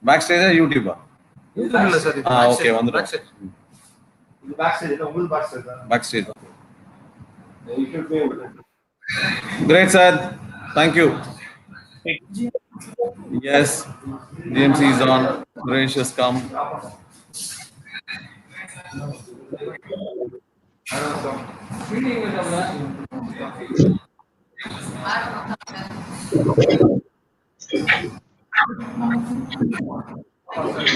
Backstage or YouTuber? YouTube sir. Okay, backstage. Backstage. Great, sir. Thank you. Yes, GMC is on. Suresh has come.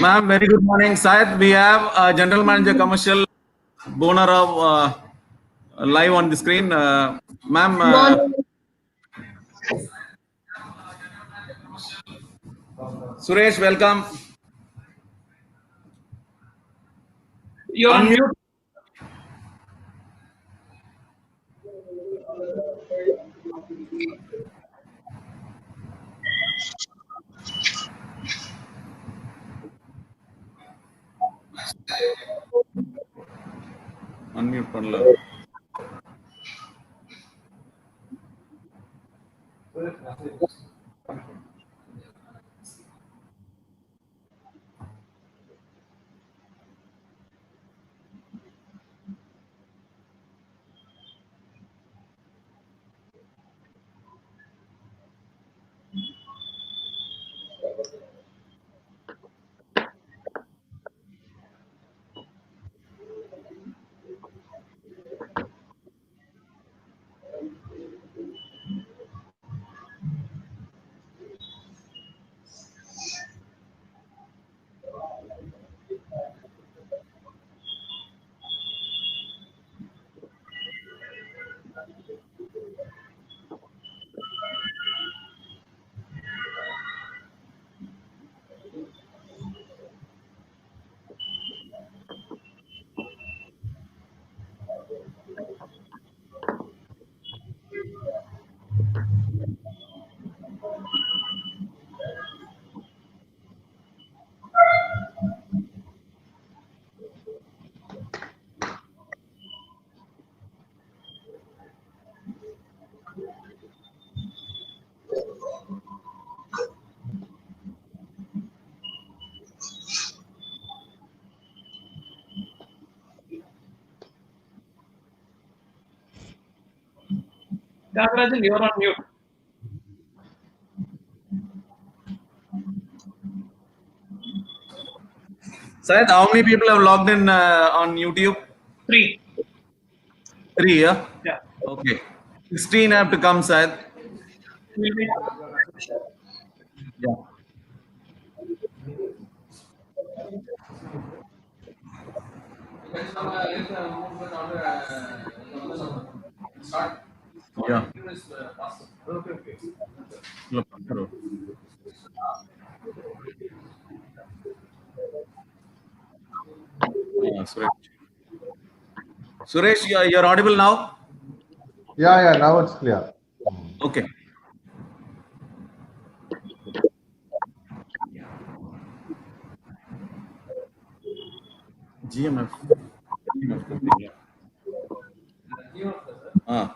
Ma'am, very good morning. Syed, we have General Manager Commercial Bonarov live on the screen. Ma'am, Suresh, welcome. You're on mute. Unmute பண்ணல. Thiagarajan, you're on mute. Syed, how many people have logged in on YouTube? 3. 3, yeah? Yeah. Okay. 16 have to come, Syed. We'll be- Yeah. Yeah. Look, hello. Suresh. Suresh, you're audible now? Yeah, now it's clear. Okay. GMF. GMF. Ah.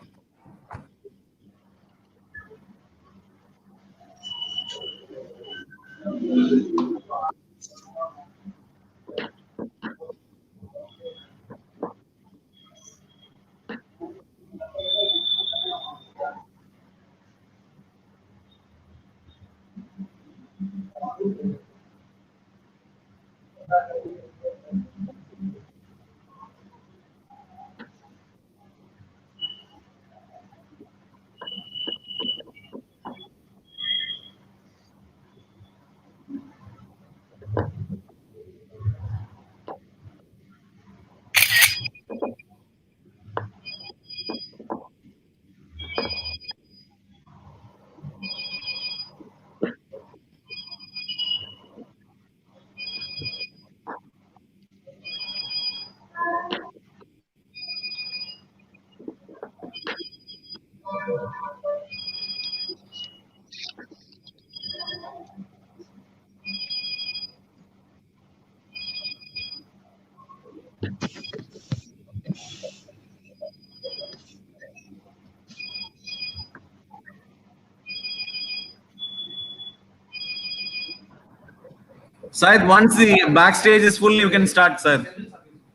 Syed, once the backstage is full, you can start, Syed.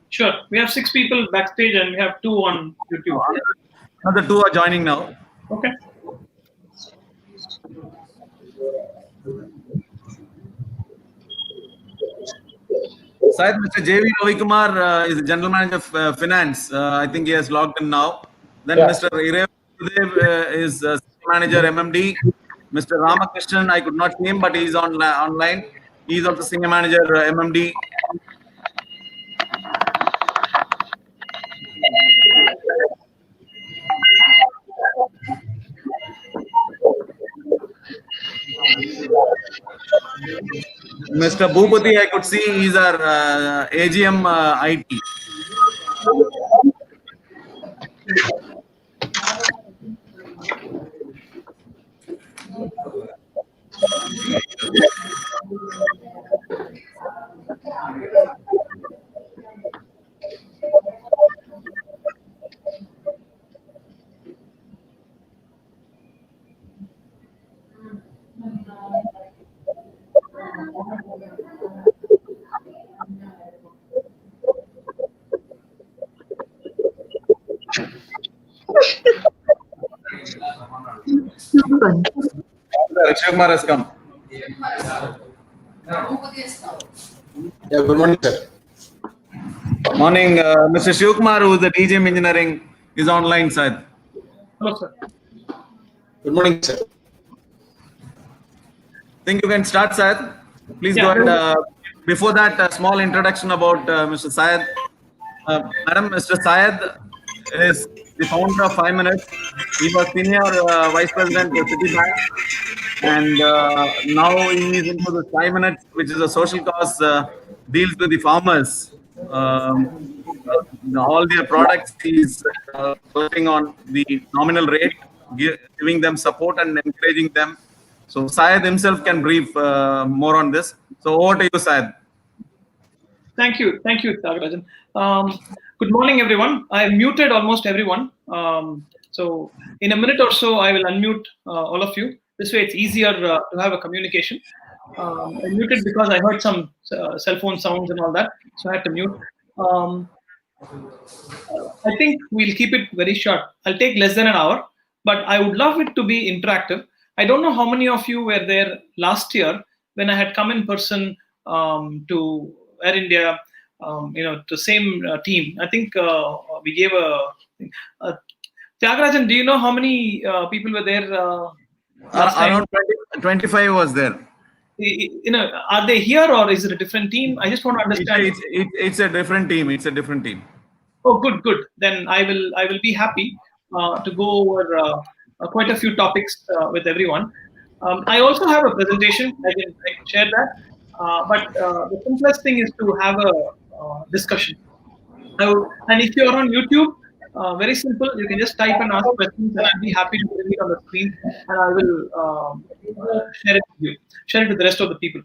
Sure. We have 6 people backstage and we have 2 on YouTube. Another 2 are joining now. Okay. Syed, Mr. J.V. Ravikumar is the General Manager of Finance. I think he has logged in now. Then Yeah. Mr. Irev is Senior Manager MMD. Mr. Ramakrishnan, I could not see him, but he's online. He's also Senior Manager MMD. Mr. Bhupati, I could see he's our AGM IT. Shivakumar has come. Yeah, good morning, sir. Morning, Mr. Shivakumar, who is the DGM Engineering, is online, Syed. Hello, sir. Good morning, sir. Think you can start, Syed. Please go ahead. Before that, a small introduction about Mr. Syed. Madam, Mr. Syed is the founder of 5 Minutes. He was Senior Vice President of Citibank. And now he is into the 5 Minutes, which is a social cause, deals with the farmers. All their products he's working on the nominal rate, giving them support and encouraging them. So Syed himself can brief more on this. So over to you, Syed. Thank you, Tyagarajan. Good morning, everyone. I muted almost everyone. So in a minute or so, I will unmute all of you. This way, it's easier to have a communication. I muted because I heard some cell phone sounds and all that, so I had to mute. I think we'll keep it very short. I'll take less than an hour, but I would love it to be interactive. I don't know how many of you were there last year when I had come in person to Air India, the same team. I think we gave Tyagarajan, do you know how many people were there last time? Around 25 was there. Are they here or is it a different team? I just want to understand. It's a different team. It's a different team. Oh, good. Then I will be happy to go over quite a few topics with everyone. I also have a presentation. I can share that. But the simplest thing is to have a discussion. And if you are on YouTube, very simple. You can just type and ask questions, and I'll be happy to bring it on the screen, and I will share it with you, share it with the rest of the people.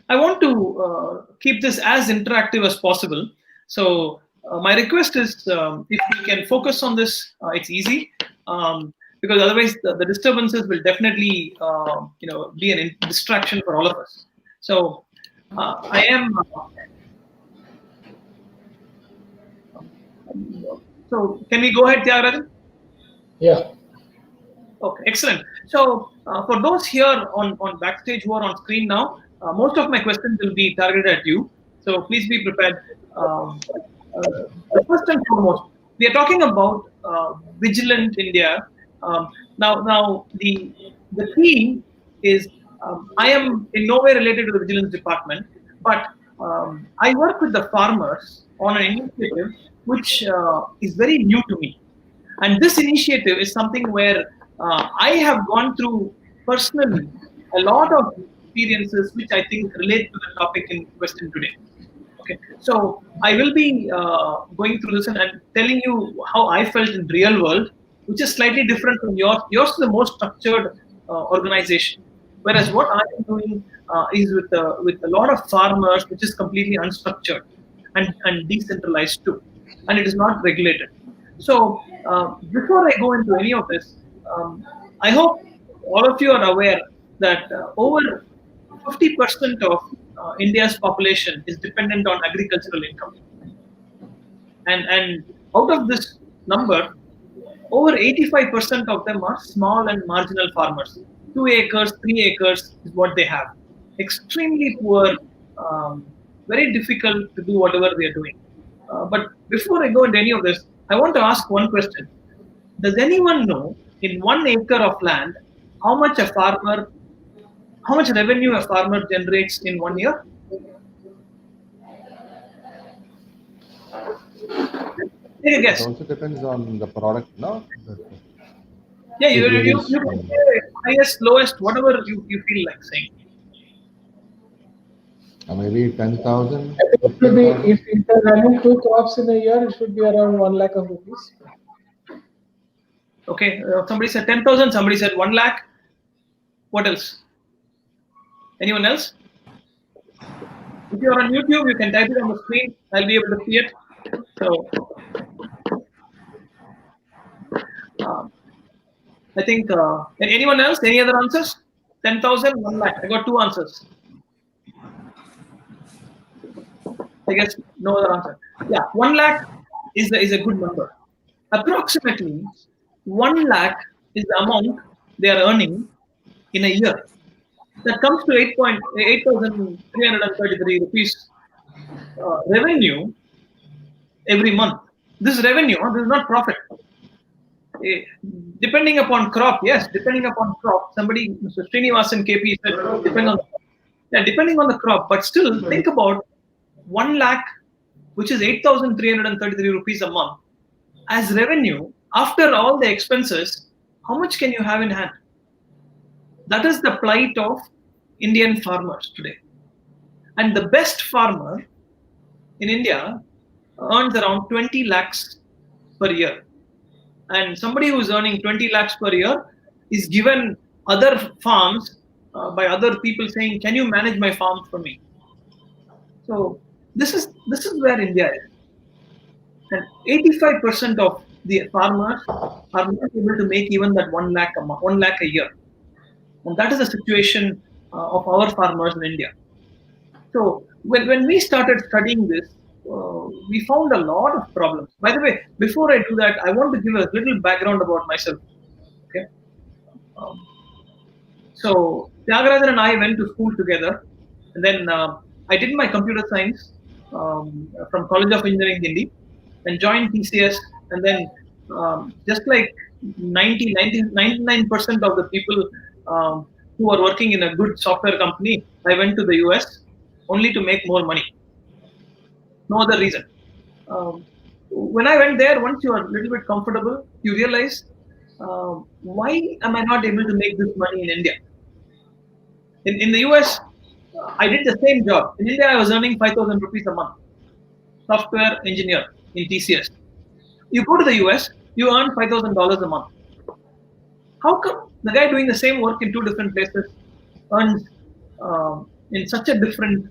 I want to keep this as interactive as possible. So my request is, if we can focus on this, it's easy. Because otherwise, the disturbances will definitely, be a distraction for all of us. So I am. So can we go ahead, Tyagarajan? Yeah. Okay, excellent. So for those here on backstage who are on screen now, most of my questions will be targeted at you. So please be prepared. The first and foremost, we are talking about vigilant India. Now the theme is I am in no way related to the vigilance department, but I work with the farmers on an initiative which is very new to me. And this initiative is something where I have gone through personally a lot of experiences which I think relate to the topic in question today. Okay, so I will be going through this and telling you how I felt in real world, which is slightly different from yours. Yours is the most structured organization, whereas what I am doing is with a lot of farmers, which is completely unstructured and decentralized too, and it is not regulated. So before I go into any of this, I hope all of you are aware that over 50% of India's population is dependent on agricultural income. And out of this number, over 85% of them are small and marginal farmers. 2 acres, 3 acres is what they have. Extremely poor, very difficult to do whatever they are doing. But before I go into any of this, I want to ask one question. Does anyone know in 1 acre of land how much revenue a farmer generates in 1 year? Take a It guess. also depends on the product, no? Yeah, you It varies can say highest, lowest, whatever you feel like saying. Maybe 10,000. It should be, if they're running 2 crops in a year, it should be around 1 lakh of rupees. Okay, somebody said 10,000, somebody said 1 lakh. What else? Anyone else? If you're on YouTube, you can type it on the screen. I'll be able to see it. So, I think, anyone else? Any other answers? 10,000, 1 lakh. I got 2 answers. I guess no other answer. Yeah, 1 lakh is a good number. Approximately 1 lakh is the amount they are earning in a year. That comes to 8,333 rupees revenue every month. This revenue, this is not profit. Depending upon crop, yes, depending upon crop. Somebody, Mr. Srinivasan KP said, depending on the crop, but still think about 1 lakh, which is 8,333 rupees a month, as revenue after all the expenses. How much can you have in hand? That is the plight of Indian farmers today. And the best farmer in India earns around 20 lakhs per year. And somebody who is earning 20 lakhs per year is given other farms by other people saying, can you manage my farm for me? So this is where India is. And 85% of the farmers are not able to make even that 1 lakh a year. And that is the situation of our farmers in India. So when we started studying this, we found a lot of problems. By the way, before I do that, I want to give a little background about myself. Okay. So Tyagarajan and I went to school together, and then I did my computer science from College of Engineering, Delhi, and joined TCS. And then just like 99% of the people who are working in a good software company, I went to the US only to make more money. No other reason. When I went there, once you are a little bit comfortable, you realize, why am I not able to make this money in India? In the US, I did the same job. In India, I was earning 5,000 rupees a month. Software engineer in TCS. You go to the US, you earn $5,000 a month. How come the guy doing the same work in 2 different places earns in such a different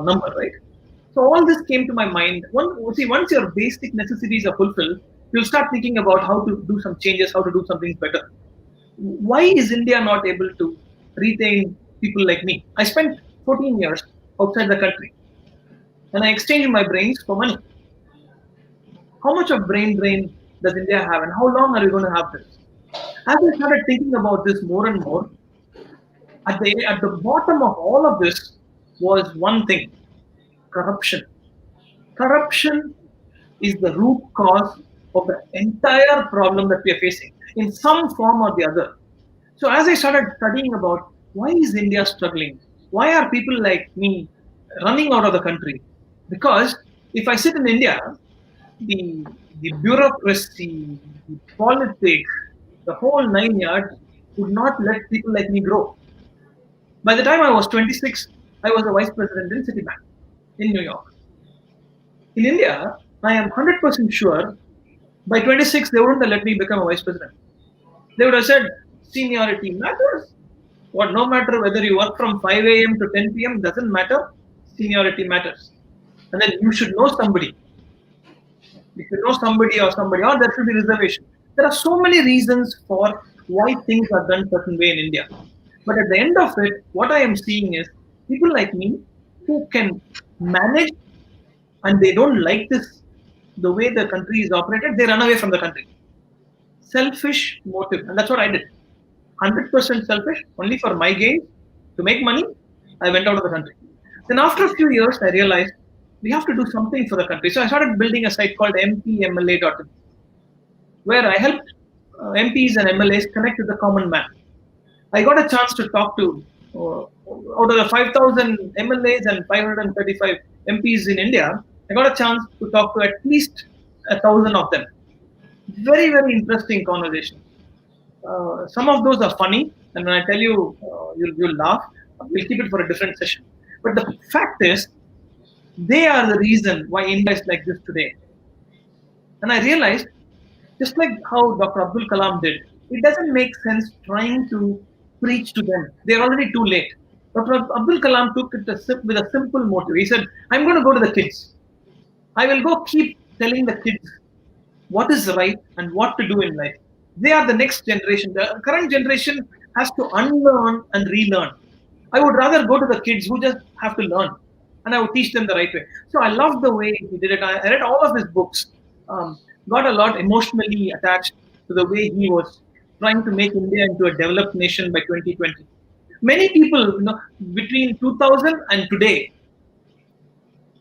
number, right? So all this came to my mind. Once your basic necessities are fulfilled, you'll start thinking about how to do some changes, how to do some things better. Why is India not able to retain people like me? I spent 14 years outside the country, and I exchanged my brains for money. How much of brain drain does India have, and how long are we going to have this? As I started thinking about this more and more, at the bottom of all of this was one thing: corruption. Corruption is the root cause of the entire problem that we are facing in some form or the other. So as I started studying about why is India struggling, why are people like me running out of the country? Because if I sit in India, the bureaucracy, the politics, the whole 9 yards would not let people like me grow. By the time I was 26, I was a vice president in Citibank in New York. In India, I am 100% sure by 26, they wouldn't have let me become a vice president. They would have said, seniority matters. What, no matter whether you work from 5 a.m. to 10 p.m., doesn't matter. Seniority matters. And then you should know somebody. If you know somebody, or there should be reservation. There are so many reasons for why things are done certain way in India. But at the end of it, what I am seeing is People like me who can manage, and they don't like this, the way the country is operated, they run away from the country. Selfish motive. And that's what I did. 100% selfish, only for my gain, to make money. I went out of the country. Then after a few years, I realized we have to do something for the country. So I started building a site called mpmla.in, where I helped MPs and MLAs connect with the common man. I got a chance to talk to out of the 5,000 MLAs and 535 MPs in India. I got a chance to talk to at least 1,000 of them. Very, very interesting conversation. Some of those are funny, and when I tell you, you'll laugh. We'll keep it for a different session. But the fact is, they are the reason why India is like this today. And I realized, just like how Dr. Abdul Kalam did, it doesn't make sense trying to preach to them. They're already too late. Dr. Abdul Kalam took it with a simple motive. He said, I'm going to go to the kids. I will go keep telling the kids what is right and what to do in life. They are the next generation. The current generation has to unlearn and relearn. I would rather go to the kids who just have to learn, and I would teach them the right way. So I love the way he did it. I read all of his books, got a lot emotionally attached to the way he was trying to make India into a developed nation by 2020. Many people, between 2000 and today,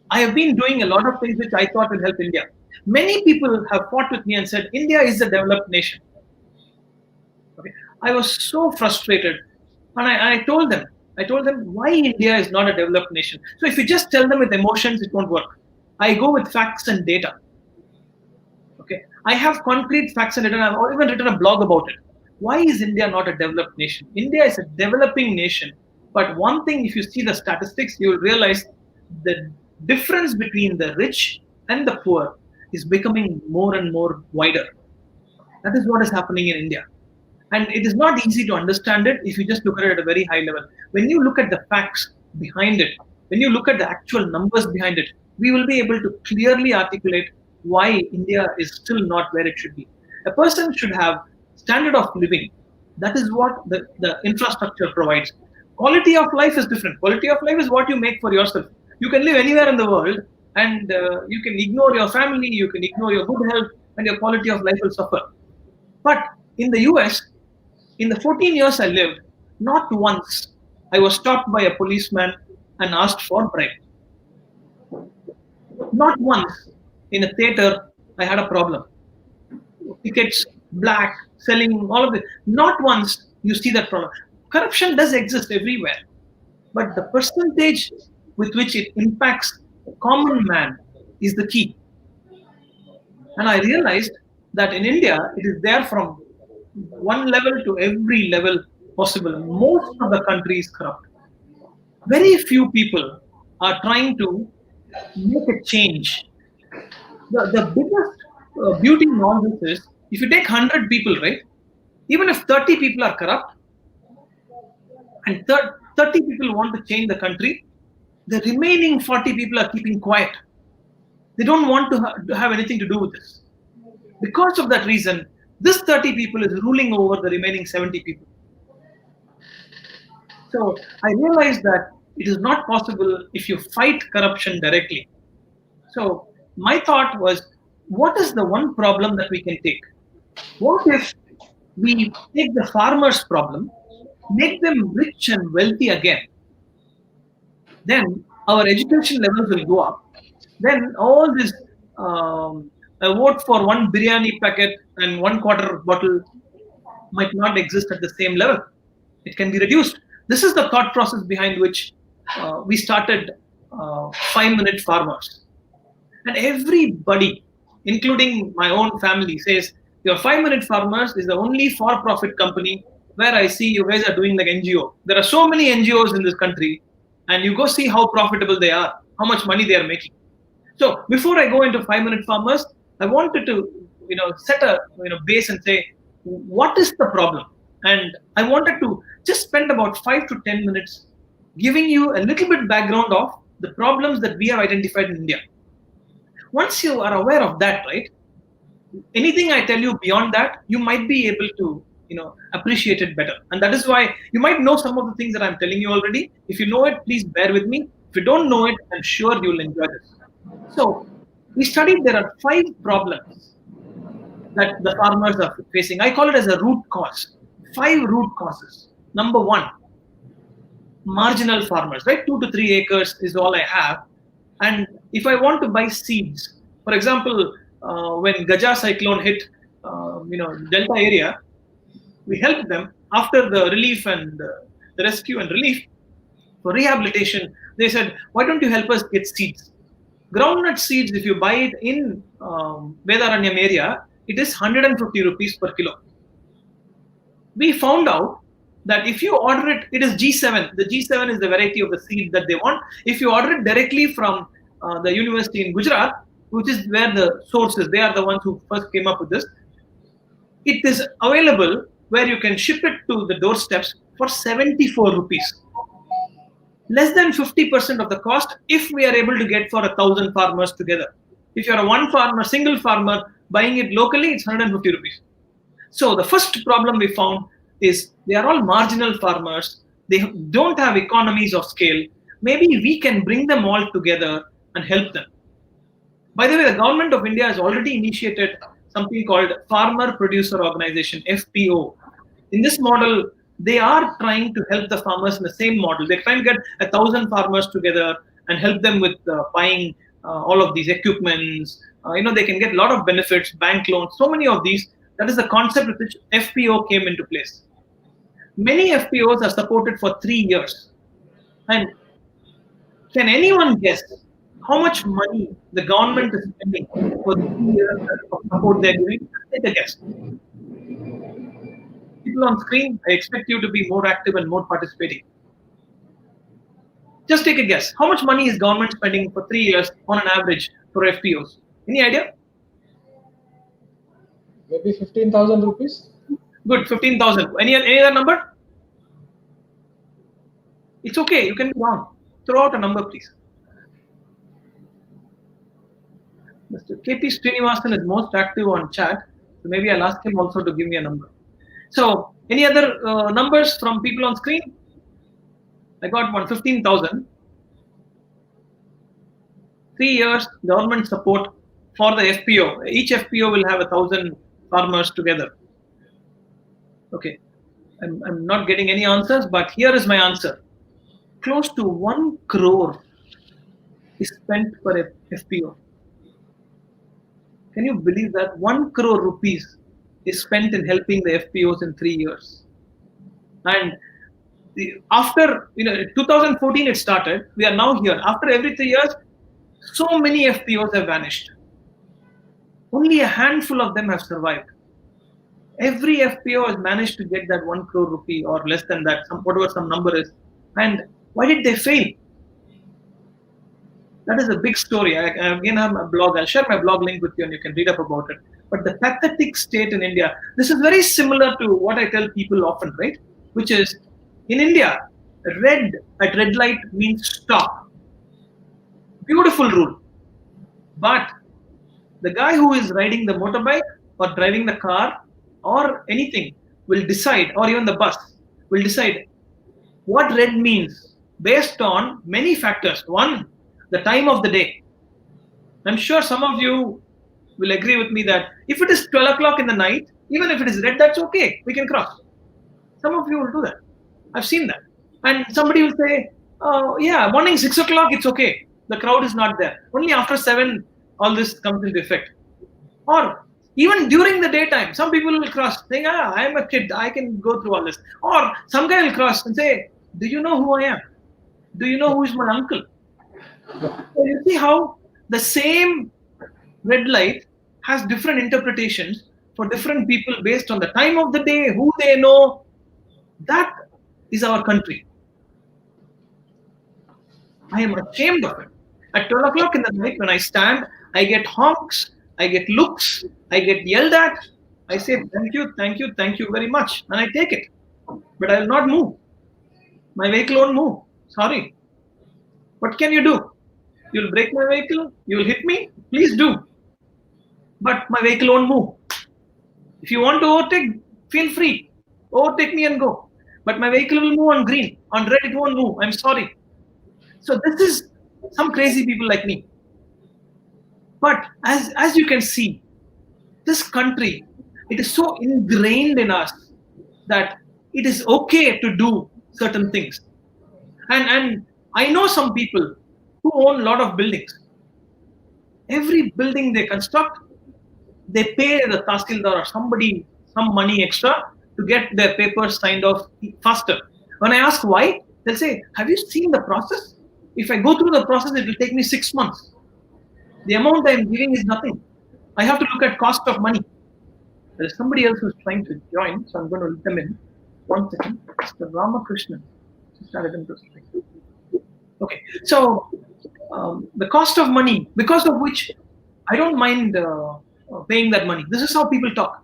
I have been doing a lot of things which I thought will help India. Many people have fought with me and said, India is a developed nation. Okay. I was so frustrated. And I told them why India is not a developed nation. So if you just tell them with emotions, it won't work. I go with facts and data. Okay. I have concrete facts and data, and I've even written a blog about it. Why is India not a developed nation? India is a developing nation. But one thing, if you see the statistics, you will realize the difference between the rich and the poor is becoming more and more wider. That is what is happening in India. And it is not easy to understand it if you just look at it at a very high level. When you look at the facts behind it, when you look at the actual numbers behind it, we will be able to clearly articulate why India is still not where it should be. A person should have standard of living. That is what the infrastructure provides. Quality of life is different. Quality of life is what you make for yourself. You can live anywhere in the world, and you can ignore your family, you can ignore your good health, and your quality of life will suffer. But in the US, in the 14 years I lived, not once I was stopped by a policeman and asked for bribe. Not once in a theater I had a problem. Tickets, black, selling, all of it. Not once you see that problem. Corruption does exist everywhere, but the percentage with which it impacts the common man is the key. And I realized that in India, it is there from one level to every level possible. Most of the country is corrupt. Very few people are trying to make a change. The biggest beauty in all this is, if you take 100 people, right, even if 30 people are corrupt and 30 people want to change the country, the remaining 40 people are keeping quiet. They don't want to have anything to do with this. Because of that reason, this 30 people is ruling over the remaining 70 people. So I realized that it is not possible if you fight corruption directly. So my thought was, what is the one problem that we can take? What if we take the farmers' problem, make them rich and wealthy again? Then our education levels will go up. Then all this a vote for one biryani packet and 1/4 bottle might not exist at the same level. It can be reduced. This is the thought process behind which we started 5-minute farmers. And everybody, including my own family, says, your 5-minute farmers is the only for-profit company where I see you guys are doing like NGO. There are so many NGOs in this country, and you go see how profitable they are, how much money they are making. So before I go into 5-minute farmers, I wanted to set a base and say, what is the problem? And I wanted to just spend about 5 to 10 minutes giving you a little bit background of the problems that we have identified in India. Once you are aware of that, right, anything I tell you beyond that, you might be able to appreciate it better. And that is why you might know some of the things that I'm telling you already. If you know it, please bear with me. If you don't know it, I'm sure you'll enjoy this. So we studied there are 5 problems that the farmers are facing. I call it as a root cause. 5 root causes. Number 1, marginal farmers, right? 2 to 3 acres is all I have. And if I want to buy seeds, for example, when Gaja cyclone hit, Delta area, we helped them after the relief and the rescue and relief for rehabilitation. They said, why don't you help us get seeds? Groundnut seeds, if you buy it in Vedaranyam area, it is 150 rupees per kilo. We found out that if you order it, it is G7. The G7 is the variety of the seed that they want. If you order it directly from the university in Gujarat, which is where the source is, they are the ones who first came up with this. It is available where you can ship it to the doorsteps for 74 rupees. Less than 50% of the cost if we are able to get for 1,000 farmers together. If you're a one farmer, single farmer, buying it locally, it's 150 rupees. So the first problem we found is they are all marginal farmers. They don't have economies of scale. Maybe we can bring them all together and help them. By the way, the government of India has already initiated something called Farmer Producer Organization, FPO. In this model, they are trying to help the farmers in the same model. They're trying to get 1,000 farmers together and help them with buying all of these equipments. They can get a lot of benefits, bank loans, so many of these. That is the concept with which FPO came into place. Many FPOs are supported for 3 years. And can anyone guess how much money the government is spending for the 3 years of support they're giving? Take a guess. People on screen, I expect you to be more active and more participating. Just take a guess. How much money is government spending for 3 years on an average for FPOs? Any idea? Maybe 15,000 rupees. Good, 15,000. Any other number? It's okay, you can be wrong. Throw out a number, please. Mr. KP Srinivasan is most active on chat, so maybe I'll ask him also to give me a number. So, any other numbers from people on screen? I got one, 15,000. 3 years government support for the FPO. Each FPO will have 1,000 farmers together. Okay, I'm not getting any answers, but here is my answer. Close to 1 crore is spent per FPO. Can you believe that? 1 crore rupees is spent in helping the FPOs in 3 years. And after 2014 it started. We are now here. After every 3 years, so many FPOs have vanished. Only a handful of them have survived. Every FPO has managed to get that 1 crore rupee or less than that, whatever some number is. And why did they fail? That is a big story. I again have a blog. I'll share my blog link with you and you can read up about it. But the pathetic state in India, this is very similar to what I tell people often, right? Which is, in India, red at red light means stop. Beautiful rule. But the guy who is riding the motorbike or driving the car or anything will decide, or even the bus will decide what red means based on many factors. One, the time of the day. I'm sure some of you will agree with me that if it is 12 o'clock in the night, even if it is red, that's okay. We can cross. Some of you will do that. I've seen that. And somebody will say, oh, yeah, morning 6 o'clock, it's okay. The crowd is not there. Only after 7, all this comes into effect. Or even during the daytime, some people will cross, saying, I'm a kid, I can go through all this. Or some guy will cross and say, do you know who I am? Do you know who is my uncle? So you see how the same red light has different interpretations for different people based on the time of the day, who they know. That is our country. I am ashamed of it. At 12 o'clock in the night, when I stand, I get honks, I get looks, I get yelled at. I say, thank you, thank you, thank you very much. And I take it. But I will not move. My vehicle won't move. Sorry. What can you do? You will break my vehicle? You will hit me? Please do. But my vehicle won't move. If you want to overtake, feel free. overtake me and go. But my vehicle will move on green. On red, it won't move. I'm sorry. So this is some crazy people like me. But as you can see, this country, it is so ingrained in us that it is okay to do certain things. And I know some people who own a lot of buildings. Every building they construct, they pay the tahsildar or somebody some money extra to get their papers signed off faster. When I ask why, they'll say, have you seen the process? If I go through the process, it will take me 6 months. The amount I'm giving is nothing. I have to look at cost of money. There is somebody else who's trying to join, so I'm going to let them in. 1 second. Mr. Ramakrishnan. Okay, so the cost of money, because of which I don't mind paying that money. This is how people talk.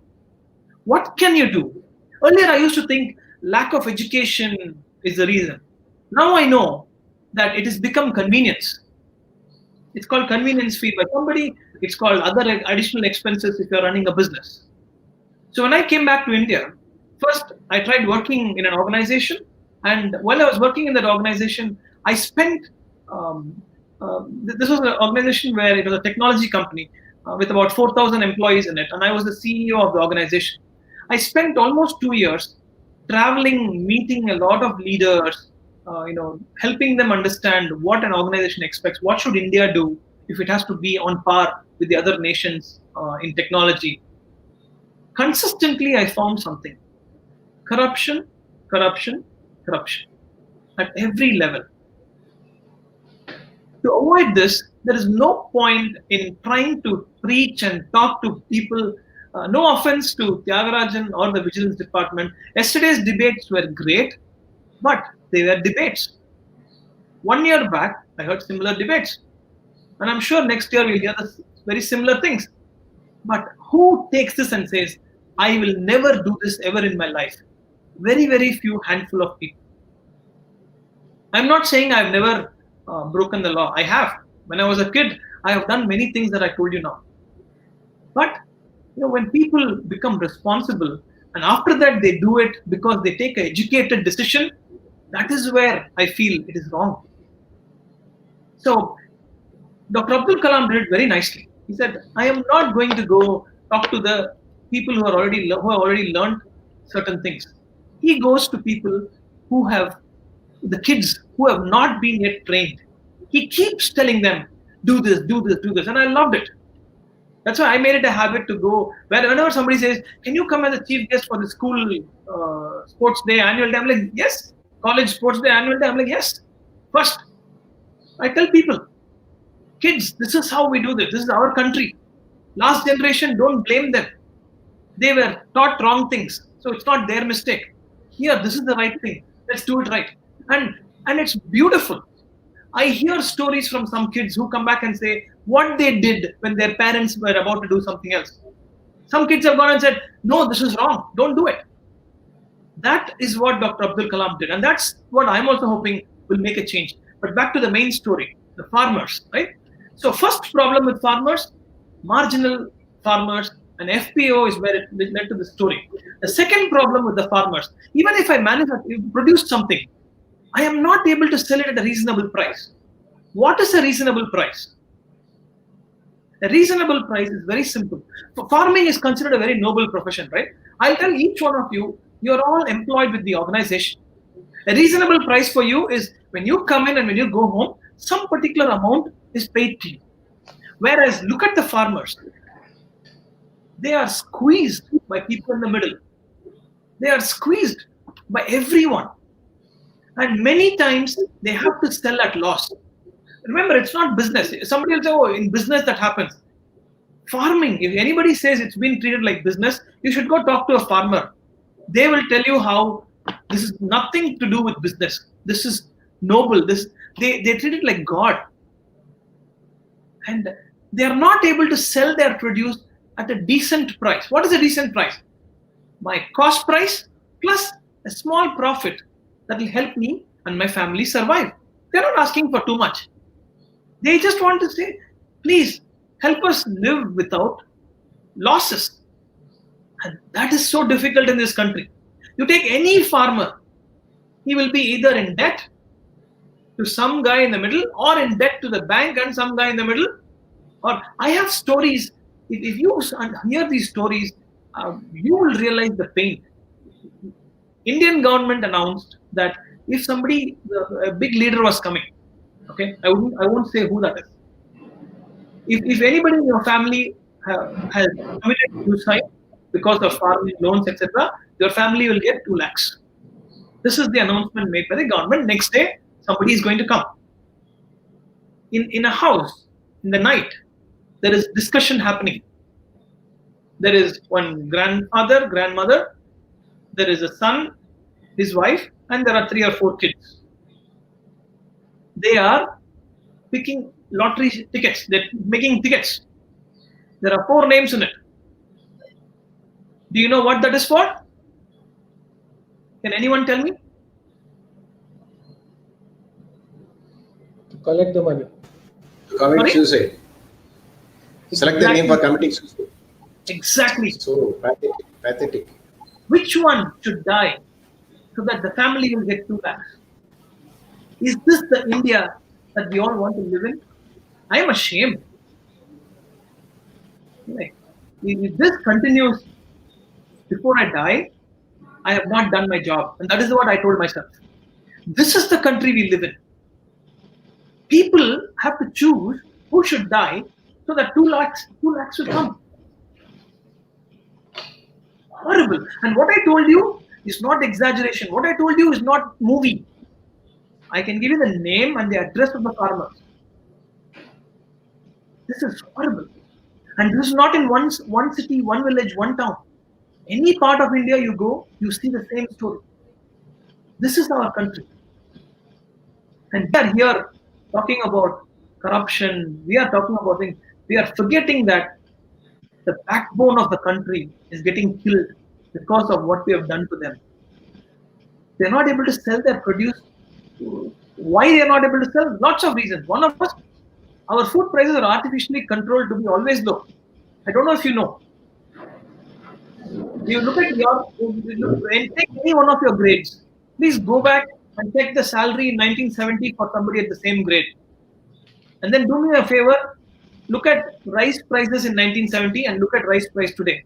What can you do? Earlier, I used to think lack of education is the reason. Now I know that it has become convenience. It's called convenience fee by somebody. It's called other additional expenses if you're running a business. So when I came back to India, first I tried working in an organization. And while I was working in that organization, I spent, this was an organization where it was a technology company with about 4,000 employees in it. And I was the CEO of the organization. I spent almost 2 years traveling, meeting a lot of leaders, helping them understand what an organization expects. What should India do if it has to be on par with the other nations in technology? Consistently, I found something. Corruption, corruption, corruption at every level. To avoid this, there is no point in trying to preach and talk to people. No offense to Tyagarajan or the vigilance department. Yesterday's debates were great, but they were debates. 1 year back, I heard similar debates. And I'm sure next year we'll hear very similar things. But who takes this and says, I will never do this ever in my life? Very, very few handful of people. I'm not saying I've never broken the law. I have. When I was a kid, I have done many things that I told you now. But when people become responsible and after that they do it because they take an educated decision, that is where I feel it is wrong. So Dr. Abdul Kalam did it very nicely. He said, I am not going to go talk to the people who have already learned certain things. He goes to people who have, the kids who have not been yet trained. He keeps telling them, do this, do this, do this. And I loved it. That's why I made it a habit to go, whenever somebody says, can you come as a chief guest for the school sports day, annual day? I'm like, yes. College sports day, annual day? I'm like, yes. First, I tell people, kids, this is how we do this. This is our country. Last generation, don't blame them. They were taught wrong things. So it's not their mistake. Here, this is the right thing. Let's do it right. And it's beautiful. I hear stories from some kids who come back and say what they did when their parents were about to do something else. Some kids have gone and said, no, this is wrong. Don't do it. That is what Dr. Abdul Kalam did. And that's what I'm also hoping will make a change. But back to the main story, the farmers, right? So first problem with farmers, marginal farmers, and FPO is where it led to the story. The second problem with the farmers, even if I produce something, I am not able to sell it at a reasonable price. What is a reasonable price? A reasonable price is very simple. Farming is considered a very noble profession, right? I'll tell each one of you, you're all employed with the organization. A reasonable price for you is when you come in and when you go home, some particular amount is paid to you. Whereas look at the farmers. They are squeezed by people in the middle. They are squeezed by everyone. And many times they have to sell at loss. Remember, it's not business. Somebody will say, oh, in business that happens. Farming, if anybody says it's been treated like business, you should go talk to a farmer. They will tell you how this is nothing to do with business. This is noble. They treat it like God. And they are not able to sell their produce at a decent price. What is a decent price? My cost price plus a small profit that will help me and my family survive. They're not asking for too much. They just want to say, please help us live without losses. And that is so difficult in this country. You take any farmer, he will be either in debt to some guy in the middle or in debt to the bank and some guy in the middle. Or I have stories. If you hear these stories, you will realize the pain. Indian government announced that if somebody, a big leader was coming, okay, I won't say who that is. If anybody in your family has committed suicide because of farming loans, etc., your family will get 2 lakhs. This is the announcement made by the government. Next day, somebody is going to come. In a house, in the night, there is discussion happening. There is one grandfather, grandmother, there is a son, his wife, and there are 3 or 4 kids. They are picking lottery tickets. They're making tickets. There are 4 names in it. Do you know what that is for? Can anyone tell me? To collect the money. To commit suicide. Select the name for committing suicide. Exactly. So pathetic. Which one should die so that the family will get 2 lakhs? Is this the India that we all want to live in? I am ashamed. Like, if this continues before I die, I have not done my job. And that is what I told myself. This is the country we live in. People have to choose who should die so that 2 lakhs will come. Horrible. And what I told you is not exaggeration. What I told you is not movie. I can give you the name and the address of the farmers. This is horrible. And this is not in one city, one village, one town. Any part of India you go, you see the same story. This is our country. And we are here talking about corruption. We are talking about things. We are forgetting that the backbone of the country is getting killed because of what we have done to them. They're not able to sell their produce. Why they're not able to sell? Lots of reasons. One of us, our food prices are artificially controlled to be always low. I don't know if you know. You look at take any one of your grades. Please go back and check the salary in 1970 for somebody at the same grade. And then do me a favor, look at rice prices in 1970 and look at rice price today.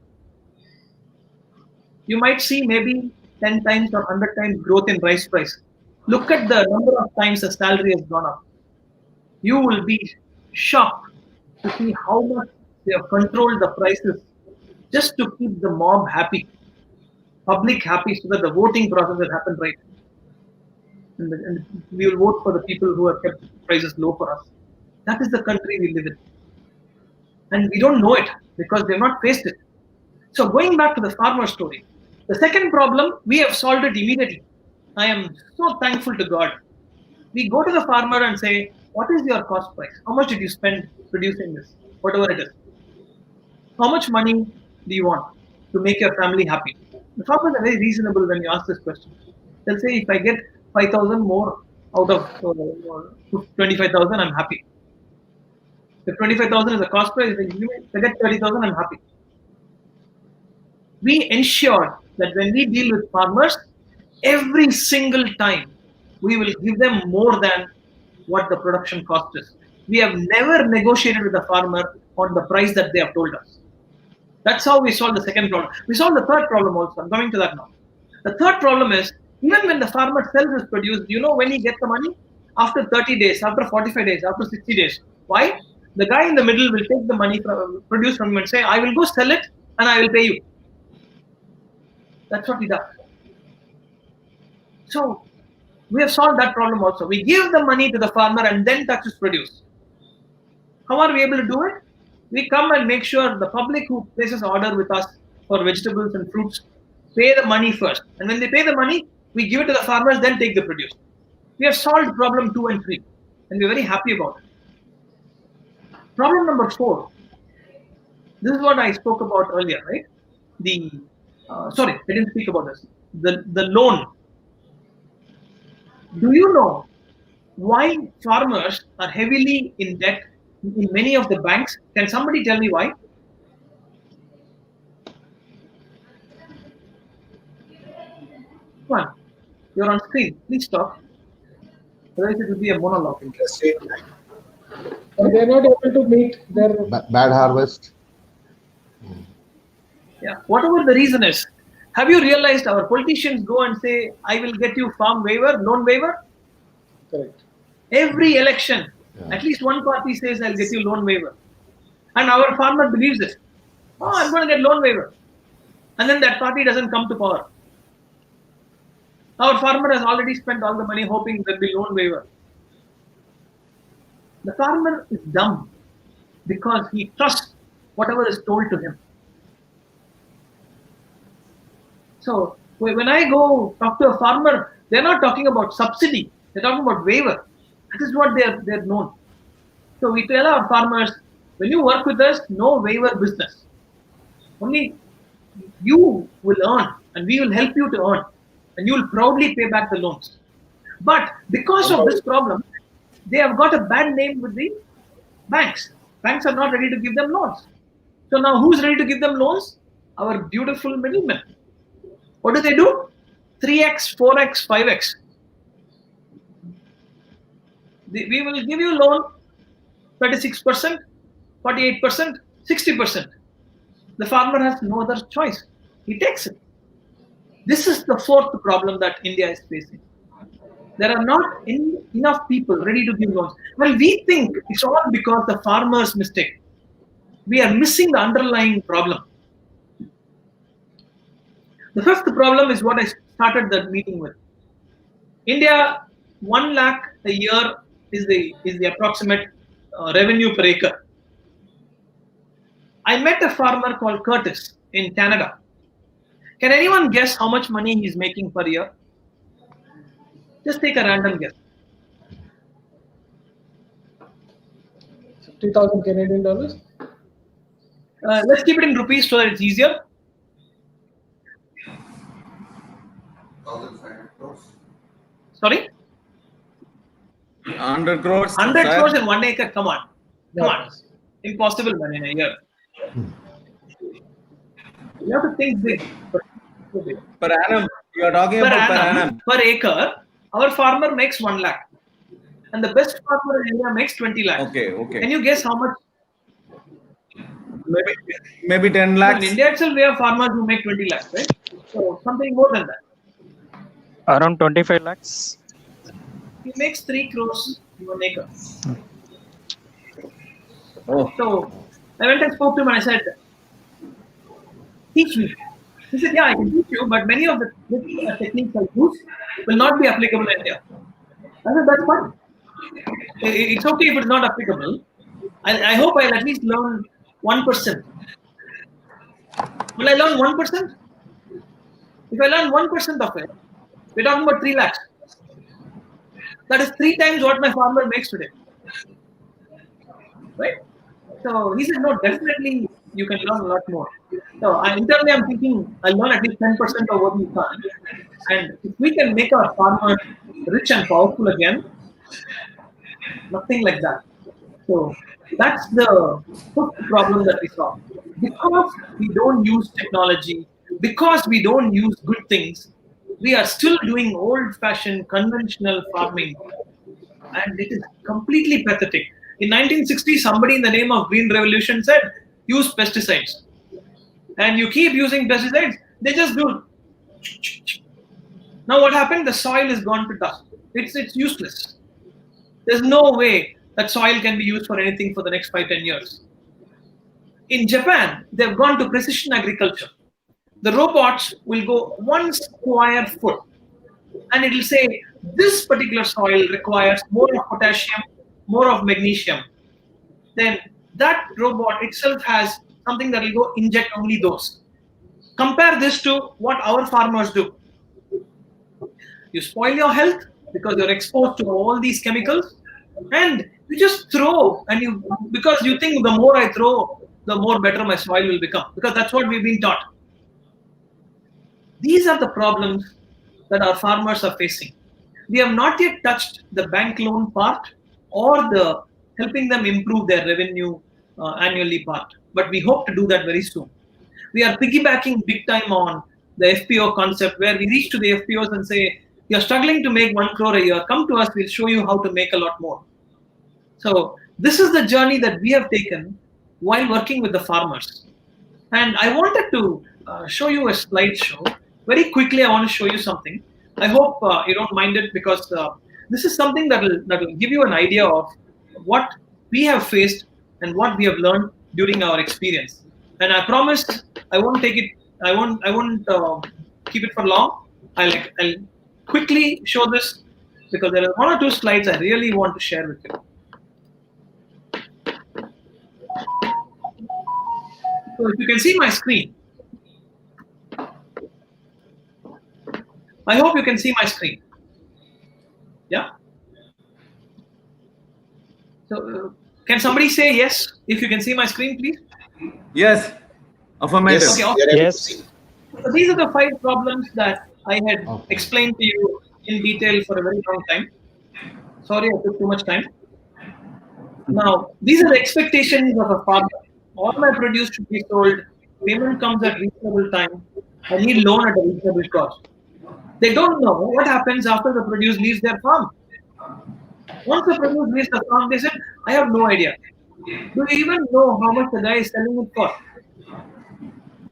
You might see maybe 10 times or 100 times growth in rice price. Look at the number of times the salary has gone up. You will be shocked to see how much they have controlled the prices just to keep the mob happy, public happy, so that the voting process will happen right. And we will vote for the people who have kept prices low for us. That is the country we live in. And we don't know it because they've not faced it. So going back to the farmer story, the second problem, we have solved it immediately. I am so thankful to God. We go to the farmer and say, what is your cost price? How much did you spend producing this? Whatever it is. How much money do you want to make your family happy? The farmers are very reasonable when you ask this question. They'll say, if I get 5,000 more out of 25,000, I'm happy. If 25,000 is the cost price, if I get 30,000, I'm happy. We ensure that when we deal with farmers, every single time we will give them more than what the production cost is. We have never negotiated with the farmer on the price that they have told us. That's how we solve the second problem. We solve the third problem also. I'm coming to that now. The third problem is, even when the farmer sells his produce, you know when he gets the money? After 30 days, after 45 days, after 60 days. Why? The guy in the middle will take the money from produce from him and say, I will go sell it and I will pay you. That's what he does. So we have solved that problem also. We give the money to the farmer and then touch his produce. How are we able to do it? We come and make sure the public who places order with us for vegetables and fruits pay the money first. And when they pay the money, we give it to the farmers, then take the produce. We have solved problem 2 and 3. And we're very happy about it. Problem number 4. This is what I spoke about earlier, right? Sorry, I didn't speak about this. The loan. Do you know why farmers are heavily in debt in many of the banks? Can somebody tell me why? Come on, you're on screen. Please stop. Otherwise, it will be a monologue. Interest rate. But they're not able to meet their. Bad harvest. Yeah, whatever the reason is. Have you realized our politicians go and say, I will get you farm waiver, loan waiver? Correct. Every election, Yeah. at least one party says, I'll get you loan waiver. And our farmer believes it. Oh, I'm going to get loan waiver. And then that party doesn't come to power. Our farmer has already spent all the money hoping there'll be loan waiver. The farmer is dumb because he trusts whatever is told to him. So when I go talk to a farmer, they're not talking about subsidy. They're talking about waiver. That is what they're known. So we tell our farmers, when you work with us, no waiver business. Only you will earn and we will help you to earn. And you will proudly pay back the loans. But because of this problem, they have got a bad name with the banks. Banks are not ready to give them loans. So now who's ready to give them loans? Our beautiful middlemen. What do? 3x, 4x, 5x. We will give you a loan 36%, 48%, 60%. The farmer has no other choice. He takes it. This is the fourth problem that India is facing. There are not enough people ready to give loans. Well, we think it's all because the farmer's mistake. We are missing the underlying problem. The fifth problem is what I started that meeting with. India, 1 lakh a year is the approximate revenue per acre. I met a farmer called Curtis in Canada. Can anyone guess how much money he's making per year? Just take a random guess. 50,000 Canadian dollars. Let's keep it in rupees so that it's easier. 1,500 crores. Sorry? 100 crores. 100 sir. crores in 1 acre. Come on. Come on. Yes. Impossible, man, in a year. You have to think big. Per annum. You are talking Per about per annum, annum. per acre, our farmer makes 1 lakh. And the best farmer in India makes 20 lakhs. Okay, okay. Can you guess how much? Maybe 10 In lakhs. India itself, we have farmers who make 20 lakhs, right? So something more than that. Around 25 lakhs. He makes 3 crores in 1 acre. Oh, So I went and spoke to him and I said, teach me. He said, yeah, I can teach you, but many of the techniques I use will not be applicable in India. I said, that's fine. It's okay if it's not applicable. I hope I'll at least learn 1%. Will I learn 1%? If I learn 1% of it, we're talking about 3 lakhs. That is 3 times what my farmer makes today. Right? So he said, no, definitely you can learn a lot more. So internally I'm thinking I'll learn at least 10% of what we can. And if we can make our farmers rich and powerful again, nothing like that. So that's the fifth problem that we saw. Because we don't use technology, because we don't use good things, we are still doing old-fashioned conventional farming. And it is completely pathetic. In 1960, somebody in the name of Green Revolution said, use pesticides. And you keep using pesticides, they just do. Now what happened? The soil is gone to dust. It's useless. There's no way that soil can be used for anything for the next 5-10 years. In Japan, they've gone to precision agriculture. The robots will go 1 square foot and it will say, this particular soil requires more of potassium, more of magnesium. Then that robot itself has something that will go inject only those. Compare this to what our farmers do. You spoil your health because you're exposed to all these chemicals, and you just throw, and because you think the more I throw, the more better my soil will become, because that's what we've been taught. These are the problems that our farmers are facing. We have not yet touched the bank loan part or the helping them improve their revenue annually part, but we hope to do that very soon. We are piggybacking big time on the FPO concept, where we reach to the FPOs and say, you're struggling to make 1 crore a year, come to us, we'll show you how to make a lot more. So this is the journey that we have taken while working with the farmers. And I wanted to show you a slideshow. Very quickly, I want to show you something. I hope you don't mind it, because this is something that will give you an idea of what we have faced and what we have learned during our experience. And I promise I won't take it. I won't keep it for long. I'll quickly show this, because there are 1 or 2 slides I really want to share with you. So if you can see my screen, I hope you can see my screen. Yeah. So can somebody say yes if you can see my screen, please? Yes. Affirmative. Yes, Okay, we are able to Yes. see. So these are the 5 problems that I had Okay. explained to you in detail for a very long time. Sorry, I took too much time. Now, these are the expectations of a farmer. All my produce should be sold. Payment comes at reasonable time. I need loan at a reasonable cost. They don't know what happens after the produce leaves their farm. Once the produce leaves the farm, they said, I have no idea. Do you even know how much the guy is selling it for?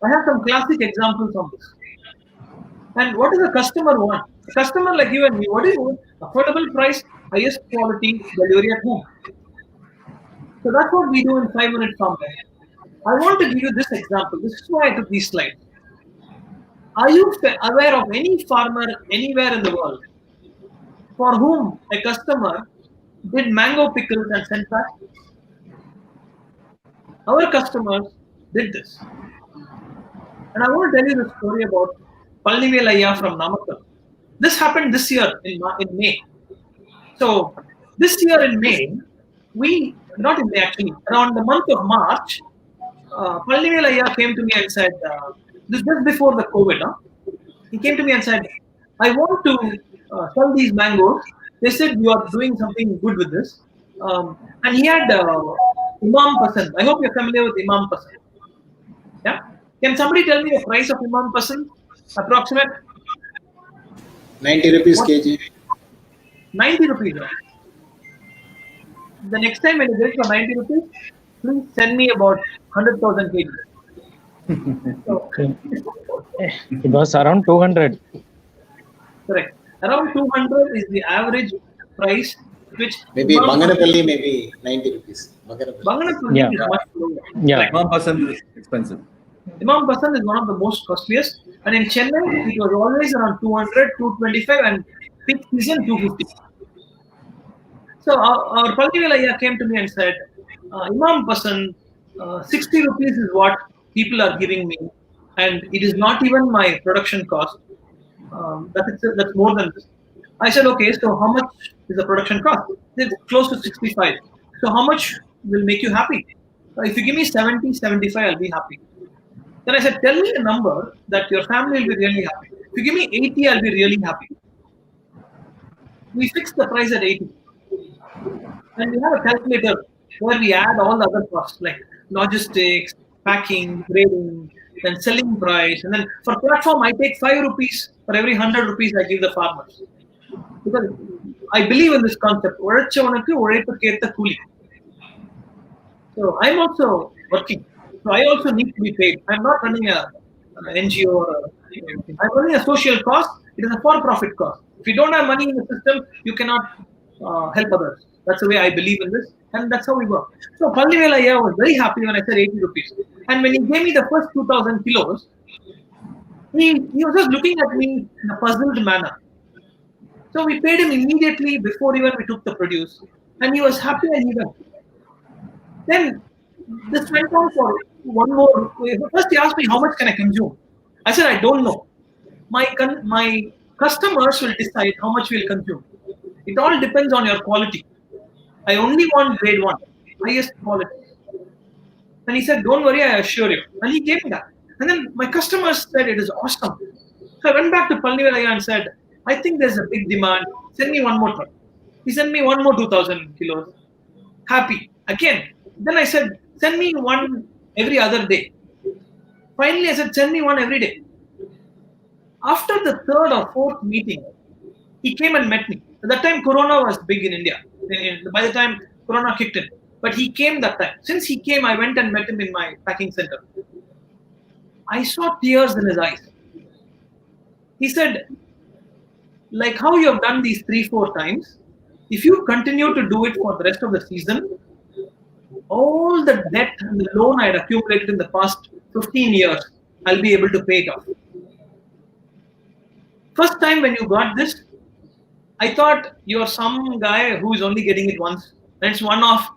I have some classic examples on this. And what does a customer want? A customer like you and me, what do you want? Affordable price, highest quality, delivery at home. So that's what we do in 5-minute farm. I want to give you this example. This is why I took these slides. Are you aware of any farmer anywhere in the world for whom a customer did mango pickles and sent back? Our customers did this. And I want to tell you the story about Palnivel Ayya from Namakkal. This happened this year in May. So this year in May, not in May actually, around the month of March, Palnivel Ayya came to me and said, this just before the COVID, he came to me and said, I want to sell these mangoes. They said you are doing something good with this. And he had Imam Pasand. I hope you're familiar with Imam Pasand. Yeah? Can somebody tell me the price of Imam Pasand? Approximate? 90 rupees kg. 90 rupees. The next time when you get it for 90 rupees, please send me about 100,000 kg. So, It was around 200. correct. Around 200 is the average price, which Maybe Imam Banganapalli, maybe 90 rupees. Banganapalli Yeah. is much lower. Yeah. Imam Pasand is expensive. Imam Pasand is one of the most costliest, and in Chennai it was always around 200, 225, and peak season 250. So our Palnivel Ayya came to me and said, Imam Pasand, 60 rupees is what people are giving me, and it is not even my production cost. That's more than this. I said, okay, so how much is the production cost? It's close to 65. So how much will make you happy? If you give me 70, 75, I'll be happy. Then I said, tell me a number that your family will be really happy. If you give me 80, I'll be really happy. We fixed the price at 80. And we have a calculator where we add all the other costs like logistics, packing, grading, then selling price. And then for platform, I take 5 rupees for every 100 rupees I give the farmers. Because I believe in this concept. So I'm also working. So I also need to be paid. I'm not running an NGO or I'm running a social cost. It is a for-profit cost. If you don't have money in the system, you cannot help others. That's the way I believe in this, and that's how we work. So Palnivel Ayya was very happy when I said 80 rupees. And when he gave me the first 2,000 kilos, he was just looking at me in a puzzled manner. So we paid him immediately before even we took the produce, and he was happy and he went. Then this went on for one more. First, he asked me how much can I consume. I said I don't know. My customers will decide how much we'll consume. It all depends on your quality. I only want grade 1, highest quality. And he said, don't worry, I assure you. And he gave me that. And then my customers said it is awesome. So I went back to Palnivel Ayya and said, I think there's a big demand. Send me one more truck. He sent me one more 2,000 kilos. Happy. Again. Then I said, send me one every other day. Finally, I said, send me one every day. After the third or fourth meeting, he came and met me. At that time, Corona was big in India. By the time Corona kicked in, but he came that time. Since he came, I went and met him in my packing center. I saw tears in his eyes. He said, like how you have done these 3-4 times, if you continue to do it for the rest of the season, all the debt and the loan I had accumulated in the past 15 years, I'll be able to pay it off. First time when you got this, I thought you're some guy who is only getting it once and it's one off.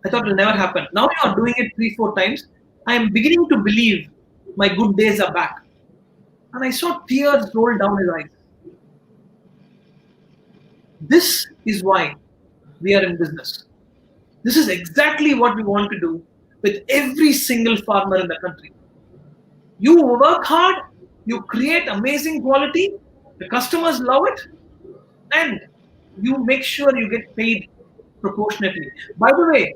I thought it will never happen. Now you're doing it 3-4 times. I am beginning to believe my good days are back. And I saw tears roll down his eyes. This is why we are in business. This is exactly what we want to do with every single farmer in the country. You work hard, you create amazing quality, the customers love it, and you make sure you get paid proportionately. By the way,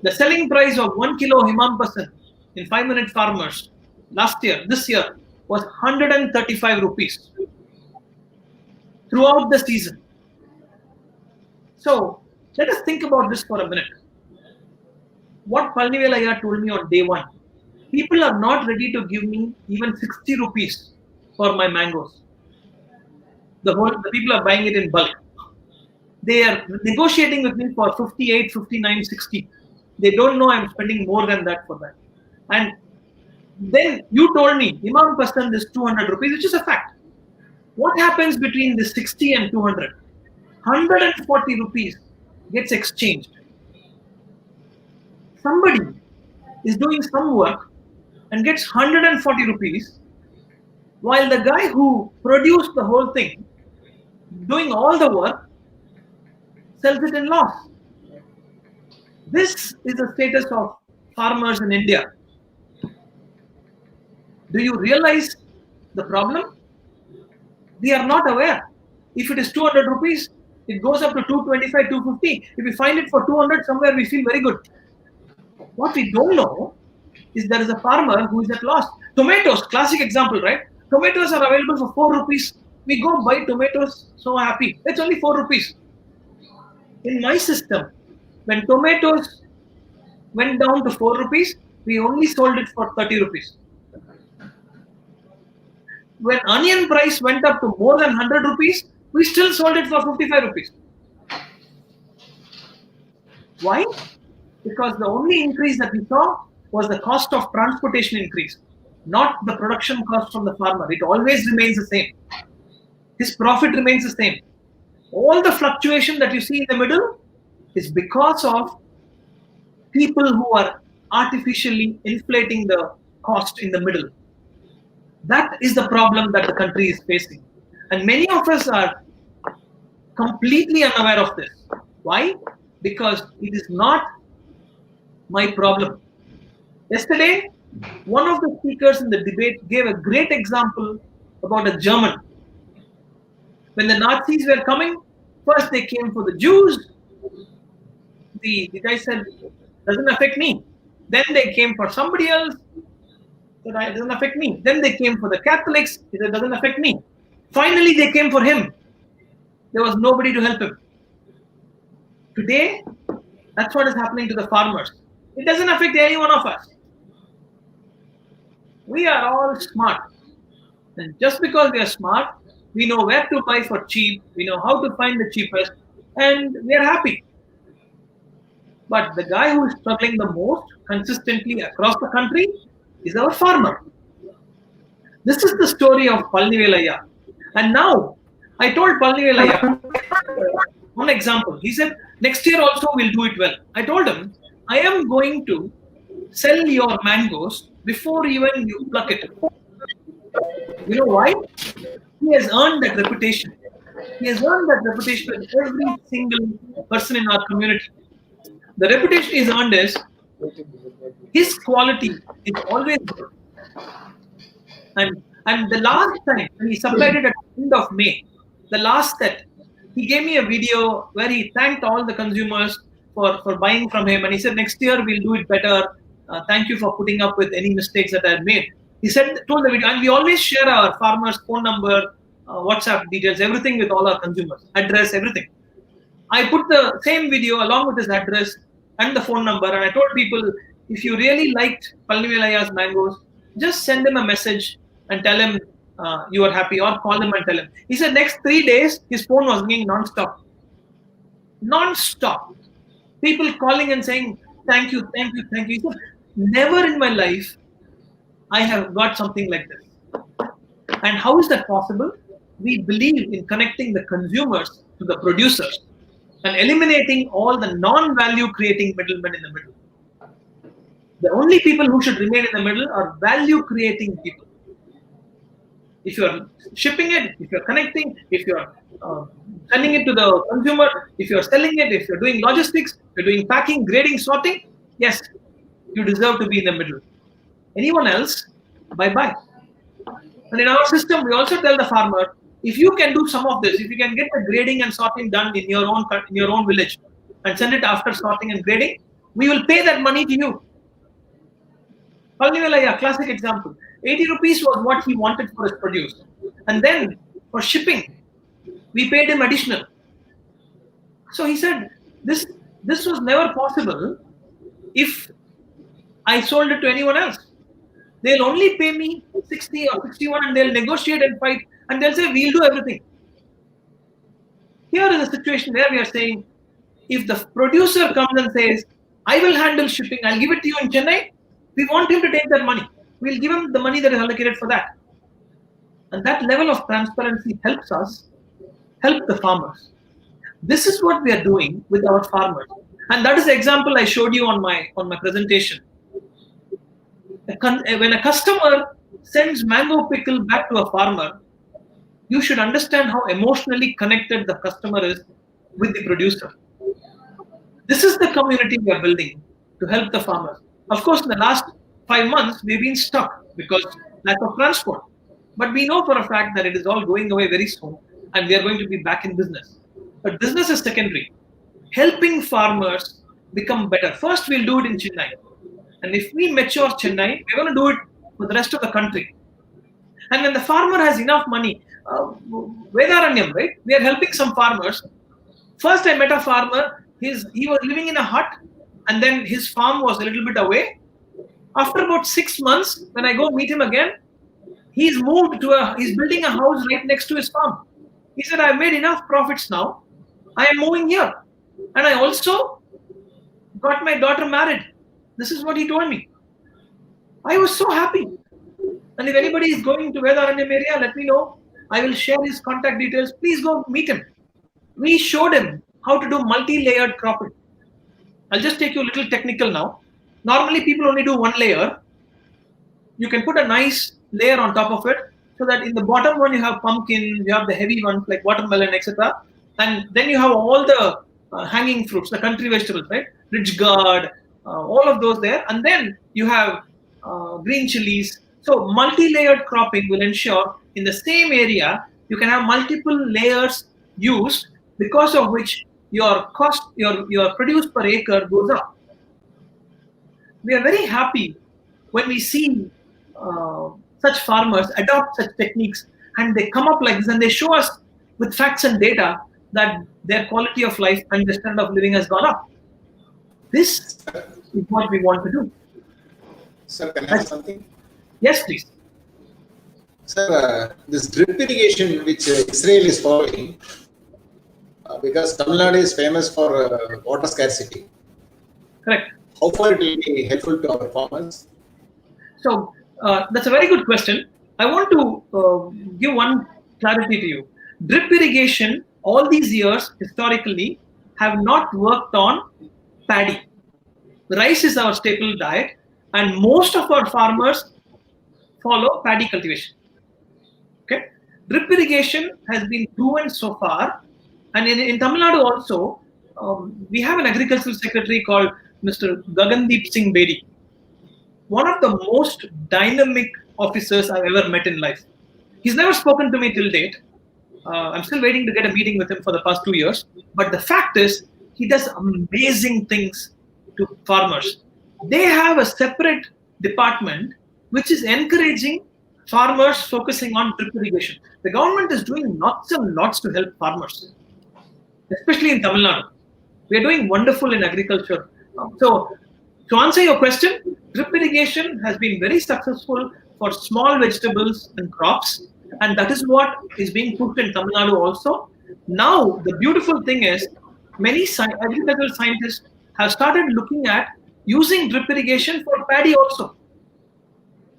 the selling price of 1 kilo Himam in 5-minute farmers this year was 135 rupees throughout the season. So let us think about this for a minute. What Palnivel Ayya told me on day one, people are not ready to give me even 60 rupees for my mangoes. The people are buying it in bulk. They are negotiating with me for 58, 59, 60. They don't know I'm spending more than that for that. And then you told me Imam Pasand is 200 rupees, which is a fact. What happens between the 60 and 200? 140 rupees gets exchanged. Somebody is doing some work and gets 140 rupees, while the guy who produced the whole thing, doing all the work, sells it in loss. This is the status of farmers in India. Do you realize the problem? We are not aware. If it is 200 rupees, it goes up to 225, 250. If we find it for 200 somewhere, we feel very good. What we don't know is there is a farmer who is at loss. Tomatoes, classic example, right? Tomatoes are available for 4 rupees. We go buy tomatoes, so happy. It's only 4 rupees. In my system, when tomatoes went down to 4 rupees, we only sold it for 30 rupees. When onion price went up to more than 100 rupees, we still sold it for 55 rupees. Why? Because the only increase that we saw was the cost of transportation increase, not the production cost from the farmer. It always remains the same. His profit remains the same. All the fluctuation that you see in the middle is because of people who are artificially inflating the cost in the middle. That is the problem that the country is facing. And many of us are completely unaware of this. Why? Because it is not my problem. Yesterday, one of the speakers in the debate gave a great example about a German. When the Nazis were coming, first they came for the Jews. The guy said, doesn't affect me. Then they came for somebody else. Said, it doesn't affect me. Then they came for the Catholics. He said, it doesn't affect me. Finally, they came for him. There was nobody to help him. Today, that's what is happening to the farmers. It doesn't affect any one of us. We are all smart. And just because we are smart, we know where to buy for cheap, we know how to find the cheapest, and we are happy. But the guy who is struggling the most consistently across the country is our farmer. This is the story of Palnivel Ayya. And now, I told Palnivel Ayya, one example. He said, next year also we'll do it well. I told him, I am going to sell your mangoes before even you pluck it. You know why? He has earned that reputation. He has earned that reputation with every single person in our community. The reputation he's earned is his quality is always good. And the last time when he supplied it at the end of May, the last set, he gave me a video where he thanked all the consumers for buying from him, and he said, next year we'll do it better. Thank you for putting up with any mistakes that I had made. He told the video, and we always share our farmers' phone number, WhatsApp details, everything with all our consumers, address, everything. I put the same video along with his address and the phone number, and I told people, if you really liked Palnivelaya's mangoes, just send him a message and tell him you are happy, or call him and tell him. He said next 3 days, his phone was ringing non-stop. Non-stop. People calling and saying, thank you, thank you, thank you. He said, never in my life I have got something like this. And how is that possible? We believe in connecting the consumers to the producers and eliminating all the non-value creating middlemen in the middle. The only people who should remain in the middle are value creating people. If you're shipping it, if you're connecting, if you're sending it to the consumer, if you're selling it, if you're doing logistics, you're doing packing, grading, sorting, yes, you deserve to be in the middle. Anyone else, bye-bye. And in our system, we also tell the farmer, if you can do some of this, if you can get the grading and sorting done in your own village and send it after sorting and grading, we will pay that money to you. Palnivelaya, classic example. 80 rupees was what he wanted for his produce. And then for shipping, we paid him additional. So he said, this was never possible if I sold it to anyone else. They'll only pay me 60 or 61 and they'll negotiate and fight and they'll say, we'll do everything. Here is a situation where we are saying, if the producer comes and says, I will handle shipping, I'll give it to you in Chennai, we want him to take that money. We'll give him the money that is allocated for that. And that level of transparency helps us help the farmers. This is what we are doing with our farmers. And that is the example I showed you on my presentation. When a customer sends mango pickle back to a farmer, you should understand how emotionally connected the customer is with the producer. This is the community we are building to help the farmers. Of course, in the last 5 months, we've been stuck because lack of transport. But we know for a fact that it is all going away very soon and we are going to be back in business. But business is secondary. Helping farmers become better. First, we'll do it in Chennai. And if we mature Chennai, we're going to do it for the rest of the country. And when the farmer has enough money, Vedaranyam, right? We are helping some farmers. First, I met a farmer. He was living in a hut, and then his farm was a little bit away. After about 6 months, when I go meet him again, he's building a house right next to his farm. He said, I've made enough profits now. I am moving here. And I also got my daughter married. This is what he told me. I was so happy. And if anybody is going to Vedaranyam area, let me know. I will share his contact details. Please go meet him. We showed him how to do multi-layered cropping. I'll just take you a little technical now. Normally, people only do one layer. You can put a nice layer on top of it so that in the bottom one, you have pumpkin, you have the heavy ones like watermelon, etc. And then you have all the hanging fruits, the country vegetables, right? Ridge gourd, all of those there. And then you have green chilies. So multi-layered cropping will ensure in the same area, you can have multiple layers used, because of which your cost, your produce per acre goes up. We are very happy when we see such farmers adopt such techniques and they come up like this and they show us with facts and data that their quality of life and the standard of living has gone up. This is what we want to do. Sir, can I ask something? Yes, please. Sir, this drip irrigation which Israel is following, because Tamil Nadu is famous for water scarcity. Correct. How far it will be helpful to our farmers? So that's a very good question. I want to give one clarity to you. Drip irrigation, all these years historically, have not worked on paddy. Rice is our staple diet, and most of our farmers follow paddy cultivation. Okay, drip irrigation has been proven so far, and in Tamil Nadu also, we have an agricultural secretary called Mr. Gagandeep Singh Bedi, one of the most dynamic officers I've ever met in life. He's never spoken to me till date. I'm still waiting to get a meeting with him for the past 2 years. But the fact is, he does amazing things to farmers. They have a separate department which is encouraging farmers focusing on drip irrigation. The government is doing lots and lots to help farmers, especially in Tamil Nadu. We are doing wonderful in agriculture. So, to answer your question, drip irrigation has been very successful for small vegetables and crops, and that is what is being pushed in Tamil Nadu also. Now, the beautiful thing is, many agricultural scientists have started looking at using drip irrigation for paddy also.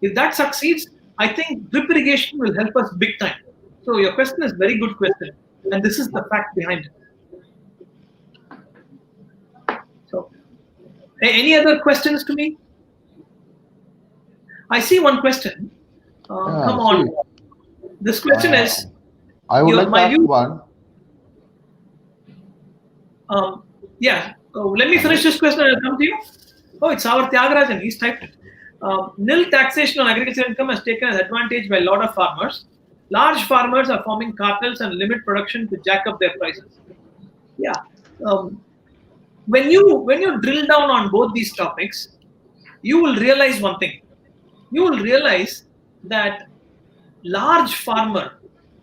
If that succeeds, I think drip irrigation will help us big time. So your question is very good question, and this is the fact behind it. So, any other questions to me? I see one question. Come on. This question is. I would like to ask view, one. Let me finish this question and I'll come to you. Oh, it's our Tyagarajan. He's typed it. Nil taxation on agricultural income has taken as advantage by a lot of farmers. Large farmers are forming cartels and limit production to jack up their prices. Yeah. When you drill down on both these topics, you will realize one thing. You will realize that large farmer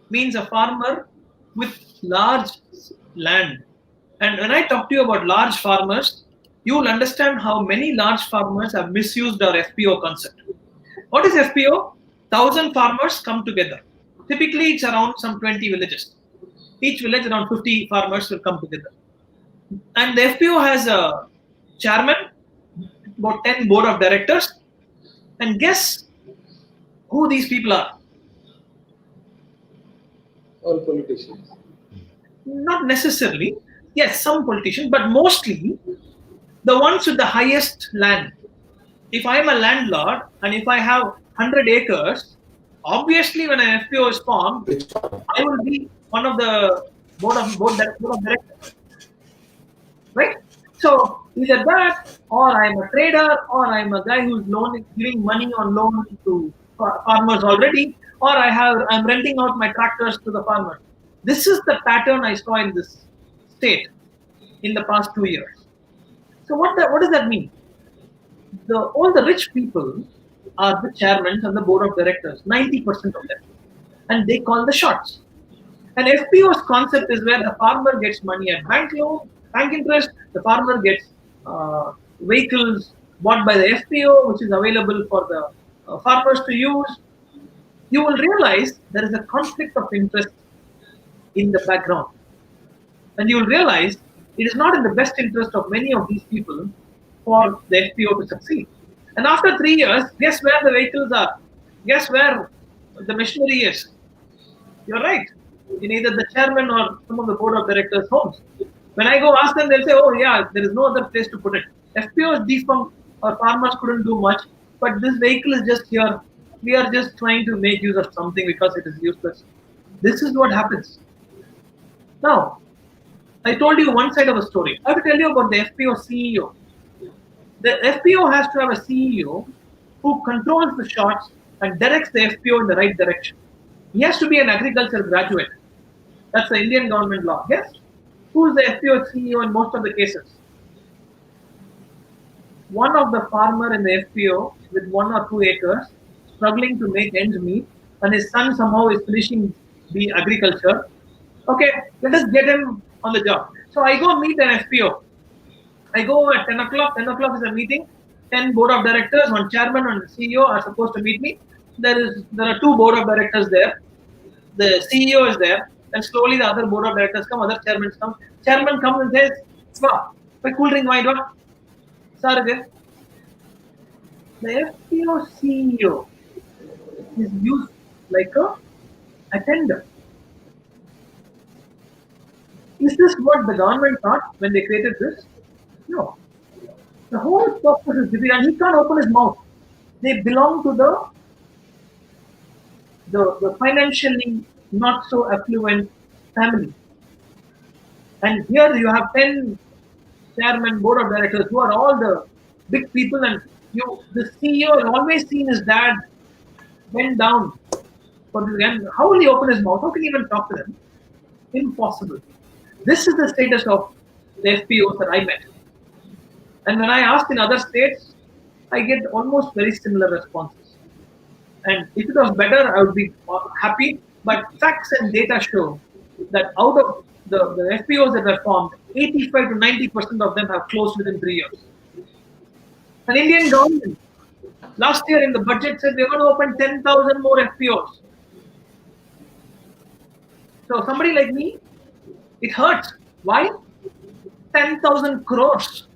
means a farmer with large land. And when I talk to you about large farmers, you will understand how many large farmers have misused our FPO concept. What is FPO? 1,000 farmers come together. Typically, it's around some 20 villages. Each village, around 50 farmers will come together. And the FPO has a chairman, about 10 board of directors. And guess who these people are? All politicians. Not necessarily. Yes, some politicians, but mostly the ones with the highest land. If I'm a landlord and if I have 100 acres, obviously when an FPO is formed, I will be one of the board of directors. Right? So either that, or I'm a trader, or I'm a guy who's giving money on loan to farmers already, or I'm renting out my tractors to the farmers. This is the pattern I saw in this state in the past 2 years. So what does that mean? All the rich people are the chairmen and the board of directors, 90% of them, and they call the shots. And FPO's concept is where the farmer gets money at bank loan, bank interest. The farmer gets vehicles bought by the FPO, which is available for the farmers to use. You will realize there is a conflict of interest in the background. And you will realize it is not in the best interest of many of these people for the FPO to succeed. And after 3 years, guess where the vehicles are? Guess where the machinery is? You're right. In either the chairman or some of the board of directors' homes. When I go ask them, they'll say, oh yeah, there is no other place to put it. FPO is defunct, or farmers couldn't do much, but this vehicle is just here. We are just trying to make use of something because it is useless. This is what happens. Now, I told you one side of a story. I will tell you about the FPO CEO. The FPO has to have a CEO who controls the shots and directs the FPO in the right direction. He has to be an agriculture graduate. That's the Indian government law. Yes? Who is the FPO CEO in most of the cases? One of the farmer in the FPO with 1 or 2 acres struggling to make ends meet, and his son somehow is finishing the agriculture. Okay, let us get him on the job. So I go meet an FPO. I go at 10 o'clock. 10 o'clock is a meeting. 10 board of directors, one chairman and CEO are supposed to meet me. There are 2 board of directors there. The CEO is there. And slowly the other board of directors come, other chairmen come. Chairman comes and says, "Wow, my cool drink wine, what? Sir, the FPO CEO is used like a attender. Is this what the government thought when they created this? No. The whole purpose is different, and he can't open his mouth. They belong to the financially not so affluent family. And here you have 10 chairmen, board of directors who are all the big people, and the CEO is always seen his dad bend down for this. And how will he open his mouth? How can he even talk to them? Impossible. This is the status of the FPOs that I met. And when I asked in other states, I get almost very similar responses. And if it was better, I would be happy. But facts and data show that out of the FPOs that were formed, 85 to 90% of them have closed within 3 years. An Indian government last year in the budget said we're going to open 10,000 more FPOs. So somebody like me, it hurts. Why? 10,000 crores.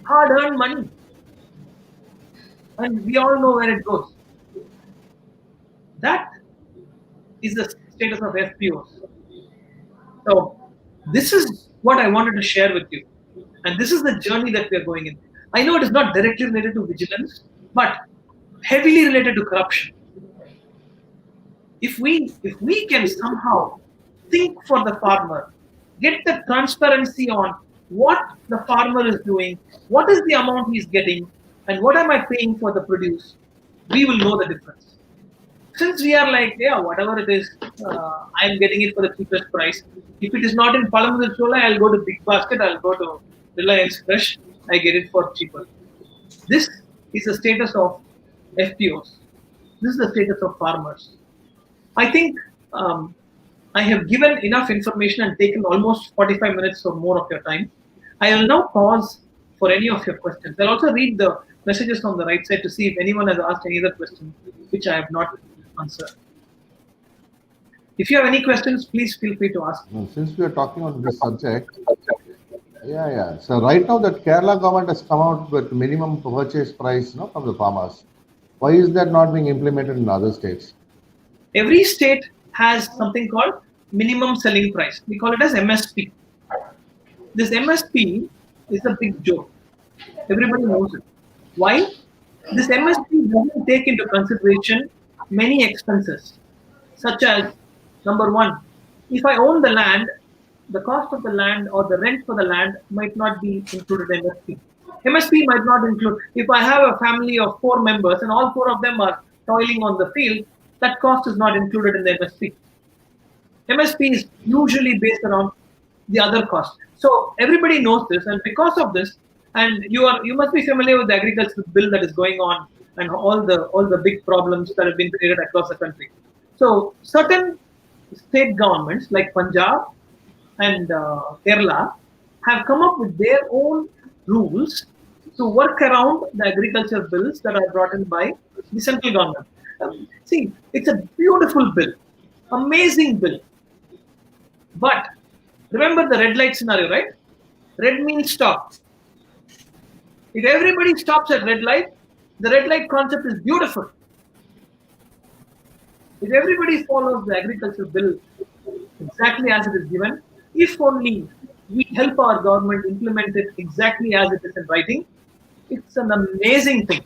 Hard-earned money. And we all know where it goes. That is the status of FPOs. So this is what I wanted to share with you. And this is the journey that we are going in. I know it is not directly related to vigilance, but heavily related to corruption. If we can somehow think for the farmer, get the transparency on what the farmer is doing, what is the amount he's getting, and what am I paying for the produce, we will know the difference. Since we are like, yeah, whatever it is, I'm getting it for the cheapest price. If it is not in Palamudal Chola, I'll go to Big Basket, I'll go to Reliance Fresh, I get it for cheaper. This is the status of FPOs. This is the status of farmers. I think I have given enough information and taken almost 45 minutes or more of your time. I will now pause for any of your questions. I'll also read the messages on the right side to see if anyone has asked any other question which I have not answered. If you have any questions, please feel free to ask. Since we are talking on this subject, yeah. So right now that Kerala government has come out with minimum purchase price, from the farmers. Why is that not being implemented in other states? Every state has something called minimum selling price. We call it as MSP. This MSP is a big joke. Everybody knows it. Why? This MSP doesn't take into consideration many expenses, such as, number one, if I own the land, the cost of the land or the rent for the land might not be included in MSP. MSP might not include, if I have a family of 4 members and all 4 of them are toiling on the field, that cost is not included in the MSP. MSP is usually based around the other cost. So everybody knows this, and because of this, and you must be familiar with the agricultural bill that is going on and all the big problems that have been created across the country. So certain state governments like Punjab and Kerala have come up with their own rules to work around the agriculture bills that are brought in by the central government. See, it's a beautiful bill, amazing bill. But remember the red light scenario, right? Red means stop. If everybody stops at red light, the red light concept is beautiful. If everybody follows the agriculture bill exactly as it is given, if only we help our government implement it exactly as it is in writing, it's an amazing thing.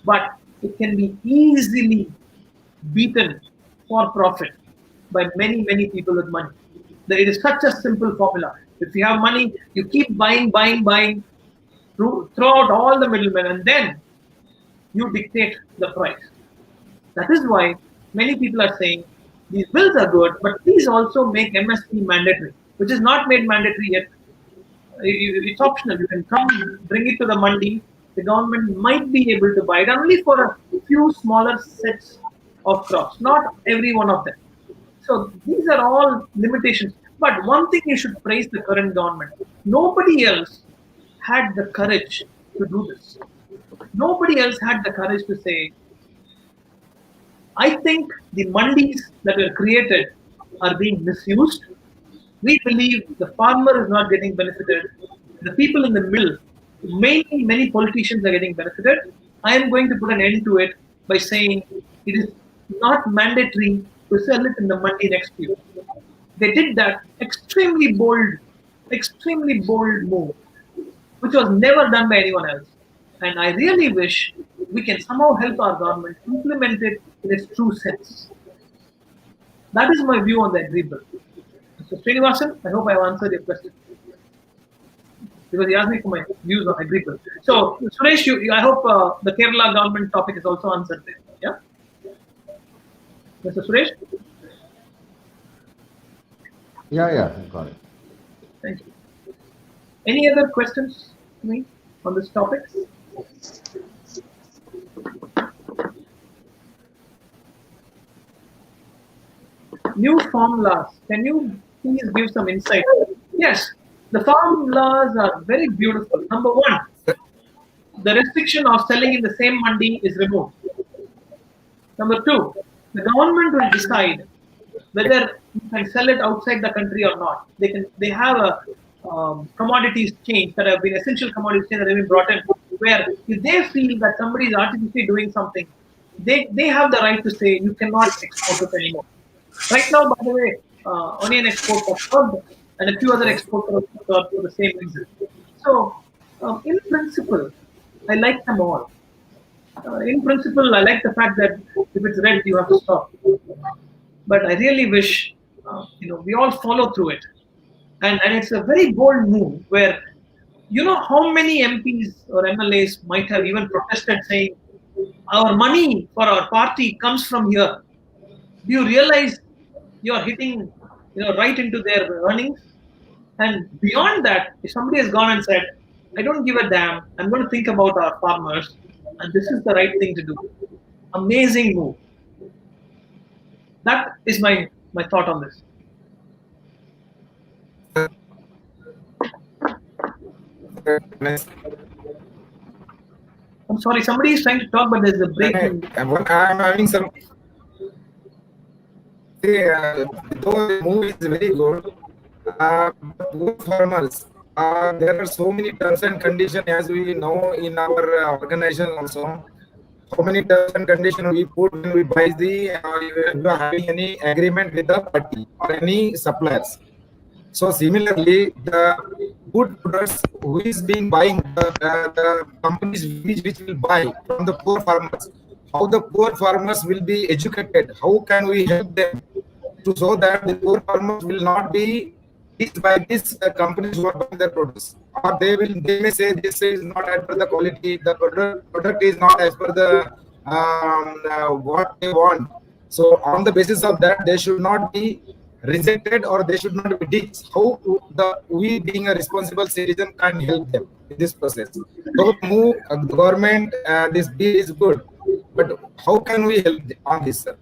But it can be easily beaten for profit by many, many people with money. It is such a simple formula. If you have money, you keep buying, throw out all the middlemen, and then you dictate the price. That is why many people are saying these bills are good, but please also make MSP mandatory, which is not made mandatory yet. It's optional. You can come, bring it to the mandi. The government might be able to buy it only for a few smaller sets of crops, not every one of them. So these are all limitations. But one thing you should praise the current government. Nobody else had the courage to do this. Nobody else had the courage to say, I think the mandis that were created are being misused. We believe the farmer is not getting benefited. The people in the middle, mainly many politicians are getting benefited. I am going to put an end to it by saying it is not mandatory to sell it in the mandi next year. They did that extremely bold move, which was never done by anyone else. And I really wish we can somehow help our government implement it in its true sense. That is my view on the agri bill. So Srinivasan, I hope I have answered your question. Because he asked me for my views on agri bill. So Suresh, I hope the Kerala government topic is also answered there. Yeah? Mr. Suresh? Yeah, got it. Thank you. Any other questions to me on this topic? new farm laws. Can you please give some insight? Yes, the farm laws are very beautiful. Number one, the restriction of selling in the same mandi is removed. Number two, the government will decide whether you can sell it outside the country or not. They have a commodities change that have been essential commodities change that have been brought in, where if they feel that somebody is artificially doing something, they have the right to say you cannot export it anymore. Right now, by the way, onion exports are curbed, and a few other exports are curbed for the same reason. So, in principle, I like them all. In principle, I like the fact that if it's red, you have to stop. But I really wish, we all follow through it. And it's a very bold move where, how many MPs or MLAs might have even protested saying, our money for our party comes from here. Do you realize you're hitting, right into their earnings? And beyond that, if somebody has gone and said, I don't give a damn, I'm going to think about our farmers, and this is the right thing to do. Amazing move. That is my thought on this. I'm sorry, somebody is trying to talk, but there's a break. I'm having some. See, though the movie is very good, both farmers, there are so many terms and conditions, as we know in our organization also. How many terms and conditions we put when we buy if you are having any agreement with the party or any suppliers. So similarly, the good products who is being buying the companies which will buy from the poor farmers, how the poor farmers will be educated, how can we help them to so that the poor farmers will not be reached by these companies who are buying their produce, or they may say this is not as per the quality, the product is not as per the what they want. So on the basis of that, they should not be rejected or they should not be ditched. How we being a responsible citizen can help them in this process. So move the government, this bill is good, but how can we help on this, sir?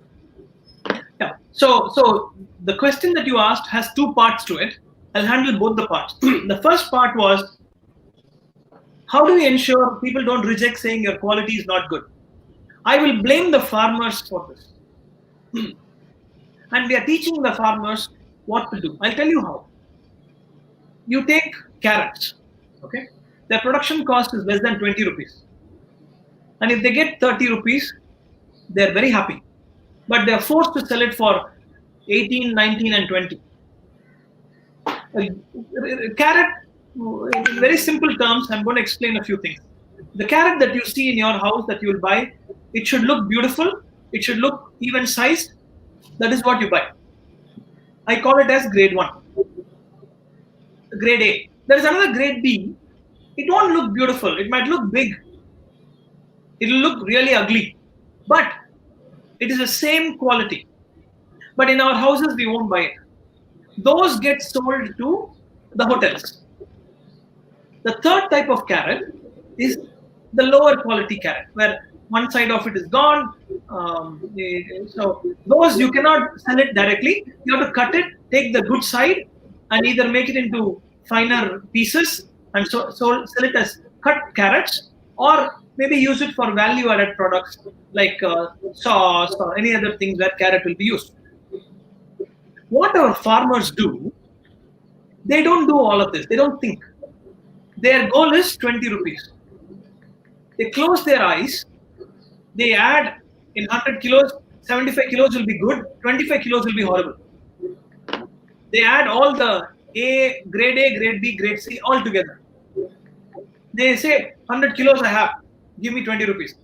Yeah. So the question that you asked has two parts to it. I'll handle both the parts. The first part was, how do we ensure people don't reject saying your quality is not good? I will blame the farmers for this. And we are teaching the farmers what to do. I'll tell you how. You take carrots, okay? Their production cost is less than 20 rupees. And if they get 30 rupees, they're very happy. But they're forced to sell it for 18, 19, and 20. Carrot, in very simple terms, I'm going to explain a few things. The carrot that you see in your house that you will buy, it should look beautiful. It should look even sized. That is what you buy. I call it as grade 1. Grade A. There is another grade B. It won't look beautiful. It might look big. It will look really ugly. But it is the same quality. But in our houses, we won't buy it. Those get sold to the hotels. The third type of carrot is the lower quality carrot, where one side of it is gone. So those you cannot sell it directly. You have to cut it, take the good side, and either make it into finer pieces and sell it as cut carrots, or maybe use it for value-added products like sauce or any other things where carrot will be used. What our farmers do, they don't do all of this. They don't think. Their goal is 20 rupees. They close their eyes. They add in 100 kilos, 75 kilos will be good, 25 kilos will be horrible. They add all the grade A, grade B, grade C all together. They say 100 kilos I have, give me 20 rupees.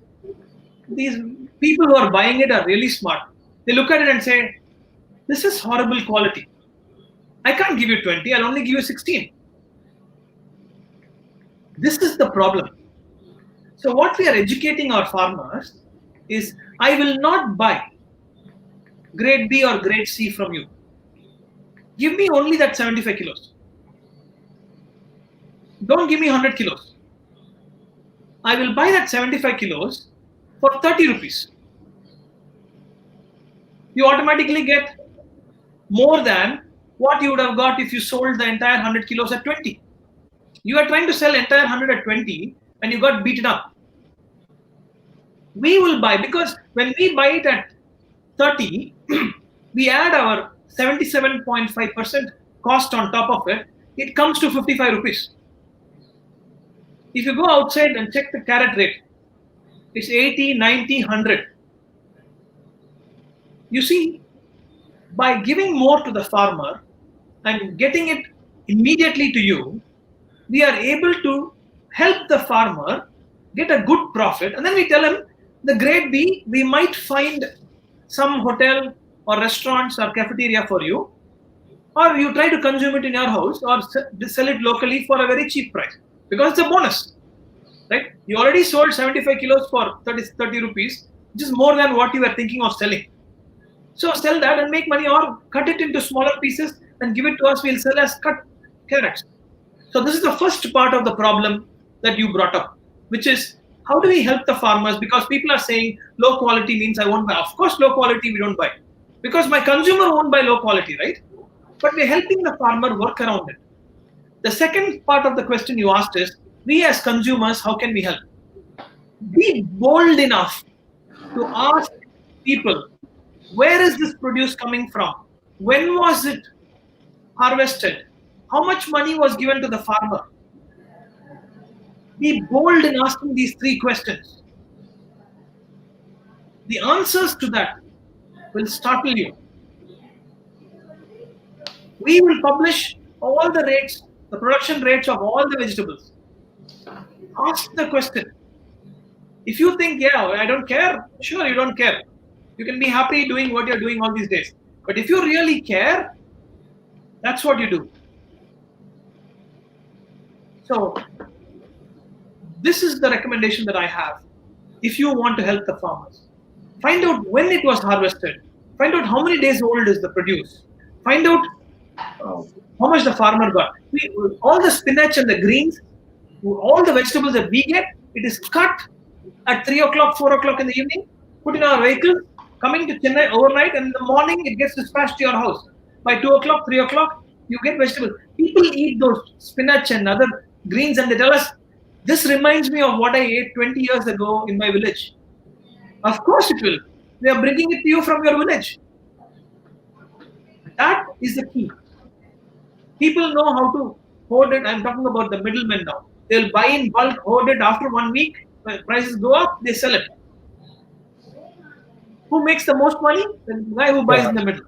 These people who are buying it are really smart. They look at it and say, this is horrible quality. I can't give you 20, I'll only give you 16. This is the problem. So what we are educating our farmers is, I will not buy grade B or grade C from you. Give me only that 75 kilos. Don't give me 100 kilos. I will buy that 75 kilos for 30 rupees. You automatically get more than what you would have got if you sold the entire 100 kilos at 20. You are trying to sell entire 100 at 20 and you got beaten up. We will buy, because when we buy it at 30, we add our 77.5% cost on top of it, it comes to 55 rupees. If you go outside and check the carrot rate, it's 80, 90, 100. You see, by giving more to the farmer and getting it immediately to you, we are able to help the farmer get a good profit. And then we tell him, the grade B, we might find some hotel or restaurants or cafeteria for you, or you try to consume it in your house or sell it locally for a very cheap price, because it's a bonus, right? You already sold 75 kilos for 30 rupees, which is more than what you were thinking of selling. So sell that and make money, or cut it into smaller pieces and give it to us. We'll sell as cut carrots. So this is the first part of the problem that you brought up, which is, how do we help the farmers? Because people are saying low quality means I won't buy. Of course, low quality we don't buy, because my consumer won't buy low quality, right? But we're helping the farmer work around it. The second part of the question you asked is, we as consumers, how can we help? Be bold enough to ask people, where is this produce coming from? When was it harvested? How much money was given to the farmer? Be bold in asking these three questions. The answers to that will startle you. We will publish all the rates, the production rates of all the vegetables. Ask the question. If you think, yeah, I don't care, sure, you don't care. You can be happy doing what you're doing all these days. But if you really care, that's what you do. So this is the recommendation that I have. If you want to help the farmers, find out when it was harvested. Find out how many days old is the produce. Find out how much the farmer got. All the spinach and the greens, all the vegetables that we get, it is cut at 3 o'clock, 4 o'clock in the evening, put in our vehicle, coming to Chennai overnight, and in the morning it gets dispatched to your house. By 2 o'clock, 3 o'clock, you get vegetables. People eat those spinach and other greens and they tell us, this reminds me of what I ate 20 years ago in my village. Of course it will. They are bringing it to you from your village. That is the key. People know how to hoard it. I'm talking about the middlemen now. They'll buy in bulk, hoard it. After 1 week, when prices go up, they sell it. Who makes the most money? The guy who buys in the middle.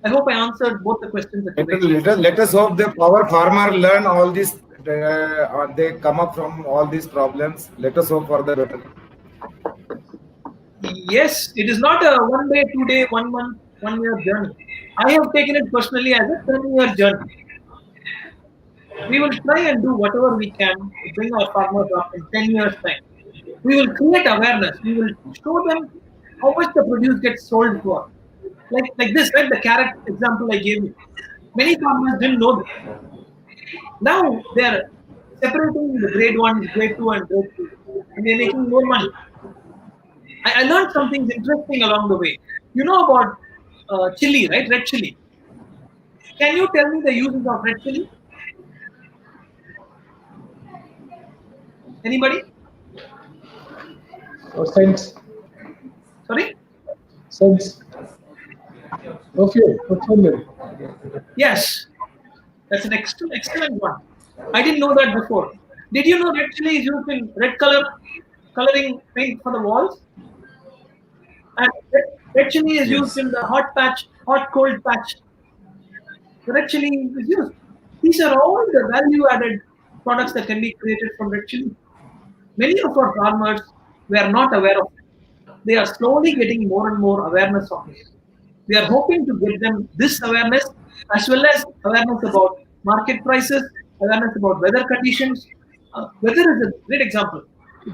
I hope I answered both the questions. Let us hope that our farmer learn all this. They come up from all these problems. Let us hope for the better. Yes, it is not a 1 day, 2 day, 1 month, 1 year journey. I have taken it personally as a 10-year journey. We will try and do whatever we can to bring our farmers up in 10 years' time. We will create awareness. We will show them how much the produce gets sold for. Like this, right? The carrot example I gave you. Many farmers didn't know this. Now they are separating the grade 1, grade 2, and grade 3, and they're making more money. I learned something interesting along the way. You know about chili, right? Red chili. Can you tell me the uses of red chili? Anybody? Sense. Sorry? Sense. Okay, Yes. That's an excellent one. I didn't know that before. Did you know red chili is used in red coloring paint for the walls? And red chili is used in the hot cold patch. The red chili is used. These are all the value-added products that can be created from red chili. Many of our farmers were not aware of it. They are slowly getting more and more awareness of this. We are hoping to get them this awareness, as well as awareness about market prices, awareness about weather conditions. Weather is a great example.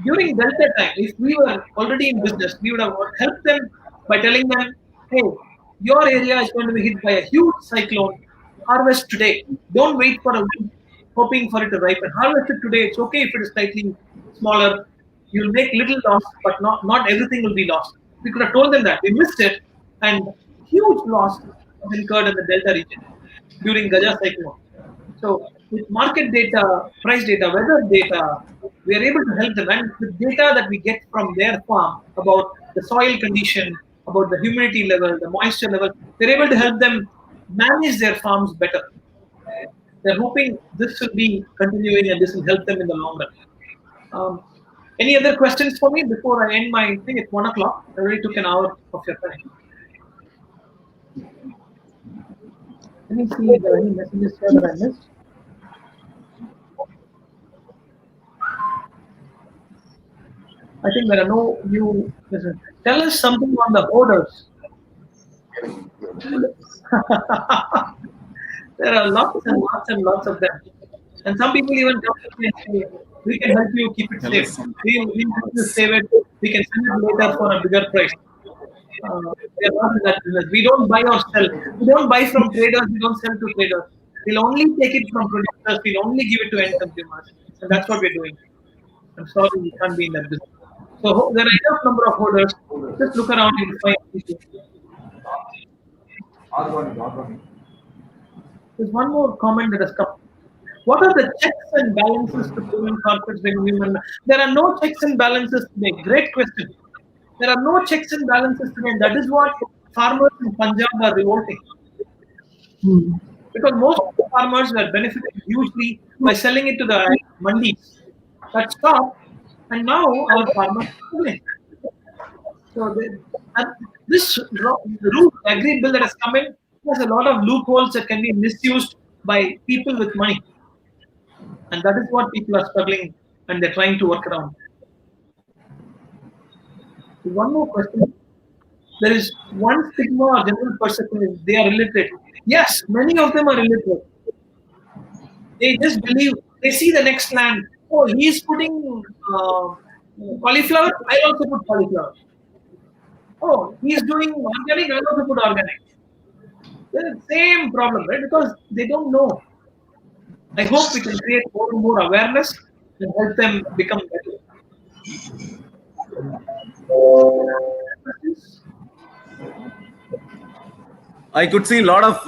During Delta time, if we were already in business, we would have helped them by telling them, hey, your area is going to be hit by a huge cyclone. Harvest today. Don't wait for a week, hoping for it to ripen. Harvest it today. It's okay if it is slightly smaller. You'll make little loss, but not everything will be lost. We could have told them that. We missed it, and huge loss was incurred in the Delta region during Gaja cyclone. So with market data, price data, weather data, we are able to help them. And the data that we get from their farm about the soil condition, about the humidity level, the moisture level, we're able to help them manage their farms better. They're hoping this will be continuing and this will help them in the long run. Any other questions for me before I end my thing? It's 1 o'clock. I already took an hour of your time. Let me see if there are any messages here that I missed. I think there are no new messages. Tell us something on the orders. There are lots and lots and lots of them. And some people even come to me and say, we can help you keep it safe. We help you save it. We can send it later for a bigger price. We are not in that business. We don't buy or sell. We don't buy from traders. We don't sell to traders. We'll only take it from producers. We'll only give it to end consumers. And that's what we're doing. I'm sorry we can't be in that business. So there are enough number of holders. Just look around and find people. There's one more comment that has come. What are the checks and balances to prevent corporates being human? There are no checks and balances today. Great question. There are no checks and balances today. And that is what farmers in Punjab are revolting. Because most of the farmers were benefiting hugely by selling it to the mandis. That stopped. And now our farmers are struggling. So this rule, agri bill that has come in, has a lot of loopholes that can be misused by people with money. And that is what people are struggling and they're trying to work around. One more question. There is one stigma or general perception is they are illiterate. Yes, many of them are illiterate. They just believe, they see the next land. Oh, he's putting cauliflower, I'll also put cauliflower. Oh, he's doing organic, I'll also put organic. The same problem, right? Because they don't know. I hope we can create more and more awareness and help them become better. I could see a lot of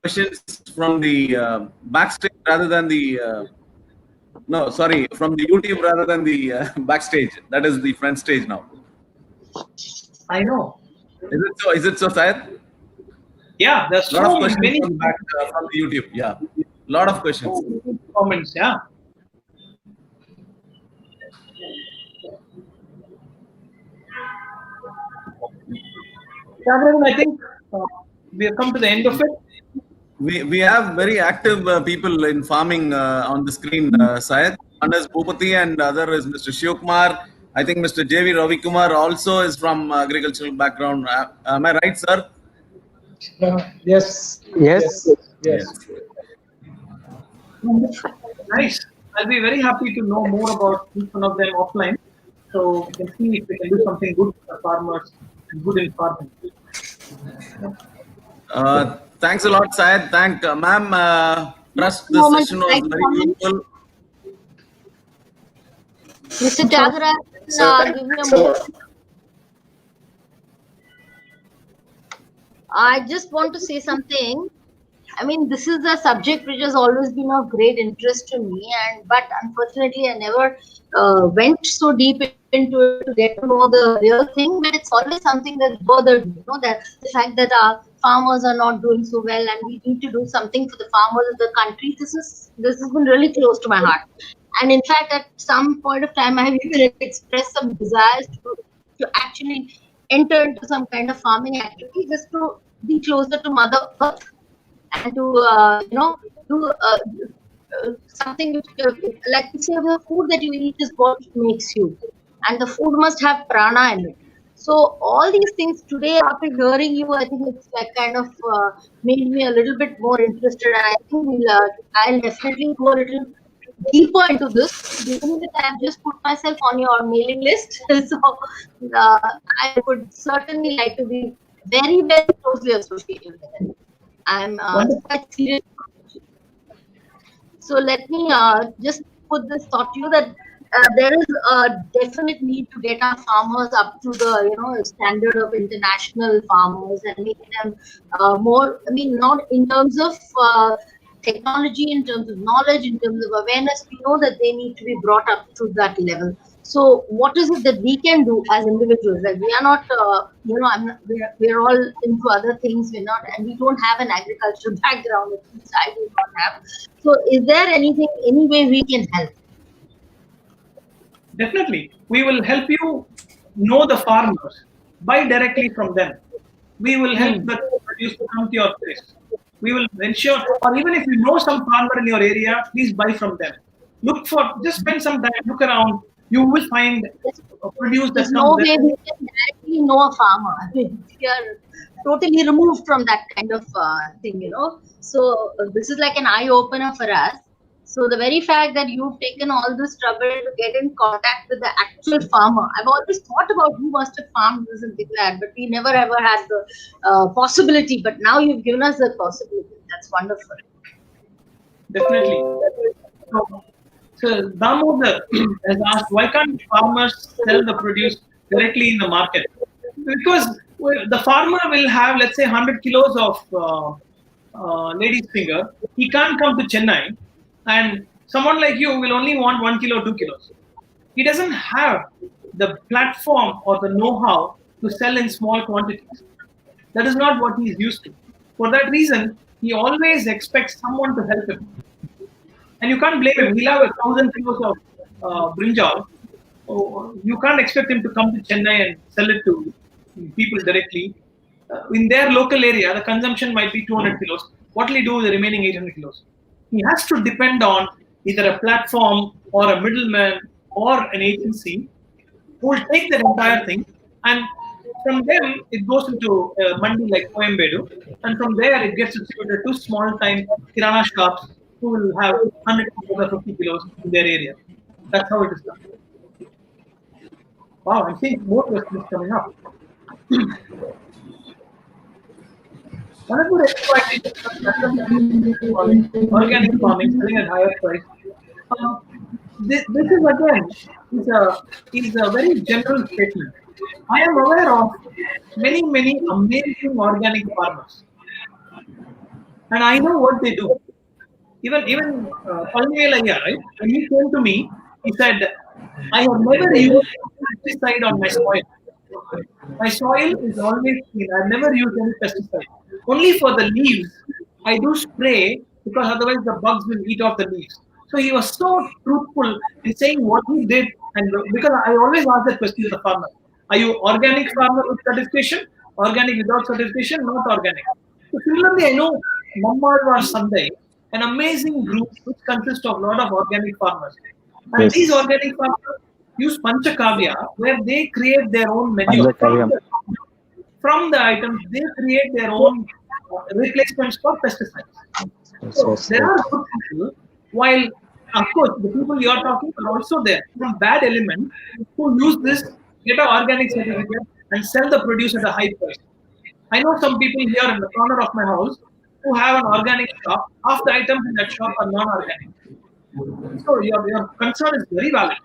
questions from the backstage rather than the from the YouTube rather than the backstage. That is the front stage now. I know. Is it so? Is it so, Syed? Yeah, there's A lot so of questions many from the YouTube. Yeah, a lot of questions. comments. Yeah. I think we have come to the end of it. We have very active people in farming on the screen, Syed. One is Bhupati and other is Mr. Shivkumar. I think Mr. J.V. Ravi Kumar also is from agricultural background. Am I right, sir? Yes. Yes. Nice. I'll be very happy to know more about each one of them offline. So we can see if we can do something good for farmers and good in farming. Thanks a lot, Syed. Thank ma'am. Trust this session was very useful. Mr. Jagara, give me a moment. I just want to say something. I mean, this is a subject which has always been of great interest to me, but unfortunately, I never went so deep into it to get to know the real thing. But it's always something that bothered me. That the fact that our farmers are not doing so well, and we need to do something for the farmers of the country. This has been really close to my heart. And in fact, at some point of time, I have even expressed some desires to actually enter into some kind of farming activity just to be closer to Mother Earth and to do something which, like you say, the food that you eat is what makes you, and the food must have prana in it. So all these things today, after hearing you, I think it's like kind of made me a little bit more interested, and I think I'll definitely go a little deeper into this, given that I've just put myself on your mailing list. So I would certainly like to be very, very closely associated with it. I'm quite serious. So let me just put this thought to you that there is a definite need to get our farmers up to the standard of international farmers and make them more. I mean, not in terms of technology, in terms of knowledge, in terms of awareness. We know that they need to be brought up to that level. So, what is it that we can do as individuals? Like we are not, we're all into other things. We're not, and we don't have an agricultural background. At least I do not have. So, is there anything, any way we can help? Definitely, we will help you know the farmers. Buy directly from them. We will help the produce to come to your place. We will ensure, or even if you know some farmer in your area, please buy from them. Look for, just spend some time, look around. You will find a produce that There's no comes way there. we can directly know a farmer. I mean, we are totally removed from that kind of thing. So this is like an eye opener for us. So the very fact that you've taken all this trouble to get in contact with the actual farmer, I've always thought about who must have farmed this in Bigland, but we never ever had the possibility. But now you've given us the possibility. That's wonderful. Definitely. So Damodar has asked, why can't farmers sell the produce directly in the market? Because the farmer will have, let's say, 100 kilos of lady's finger. He can't come to Chennai, and someone like you will only want 1 kilo, 2 kilos. He doesn't have the platform or the know-how to sell in small quantities. That is not what he is used to. For that reason, he always expects someone to help him. And you can't blame him. He'll have 1,000 kilos of brinjal. You can't expect him to come to Chennai and sell it to people directly. In their local area, the consumption might be 200 kilos. What will he do with the remaining 800 kilos? He has to depend on either a platform or a middleman or an agency who will take that entire thing, and from them it goes into a mandi like Coimbatore, and from there it gets distributed to small time kirana shops who will have 100 kilos or 50 kilos in their area. That's how it is done. Wow, I'm seeing more questions coming up. One of the organic farming selling at higher price. This is again is a very general statement. I am aware of many amazing organic farmers, and I know what they do. Even Palnivelaya, right? When he came to me, he said, "I have never used pesticide on my soil. My soil is always clean. I've never used any pesticide. Only for the leaves, I do spray because otherwise the bugs will eat off the leaves." So he was so truthful in saying what he did, and because I always ask that question to the farmer: are you organic farmer with certification, organic without certification, not organic? So similarly, I know Mammalwar Sunday, an amazing group which consists of a lot of organic farmers. And Yes. these organic farmers use Panchakavya, where they create their own menu. Panchakavya. From the items, they create their own replacements for pesticides. So Yes, there are good people, while of course the people you are talking are also there. Some bad elements who use this, get an organic certificate, and sell the produce at a high price. I know some people here in the corner of my house who have an organic shop. Half the items in that shop are non-organic. So your concern is very valid.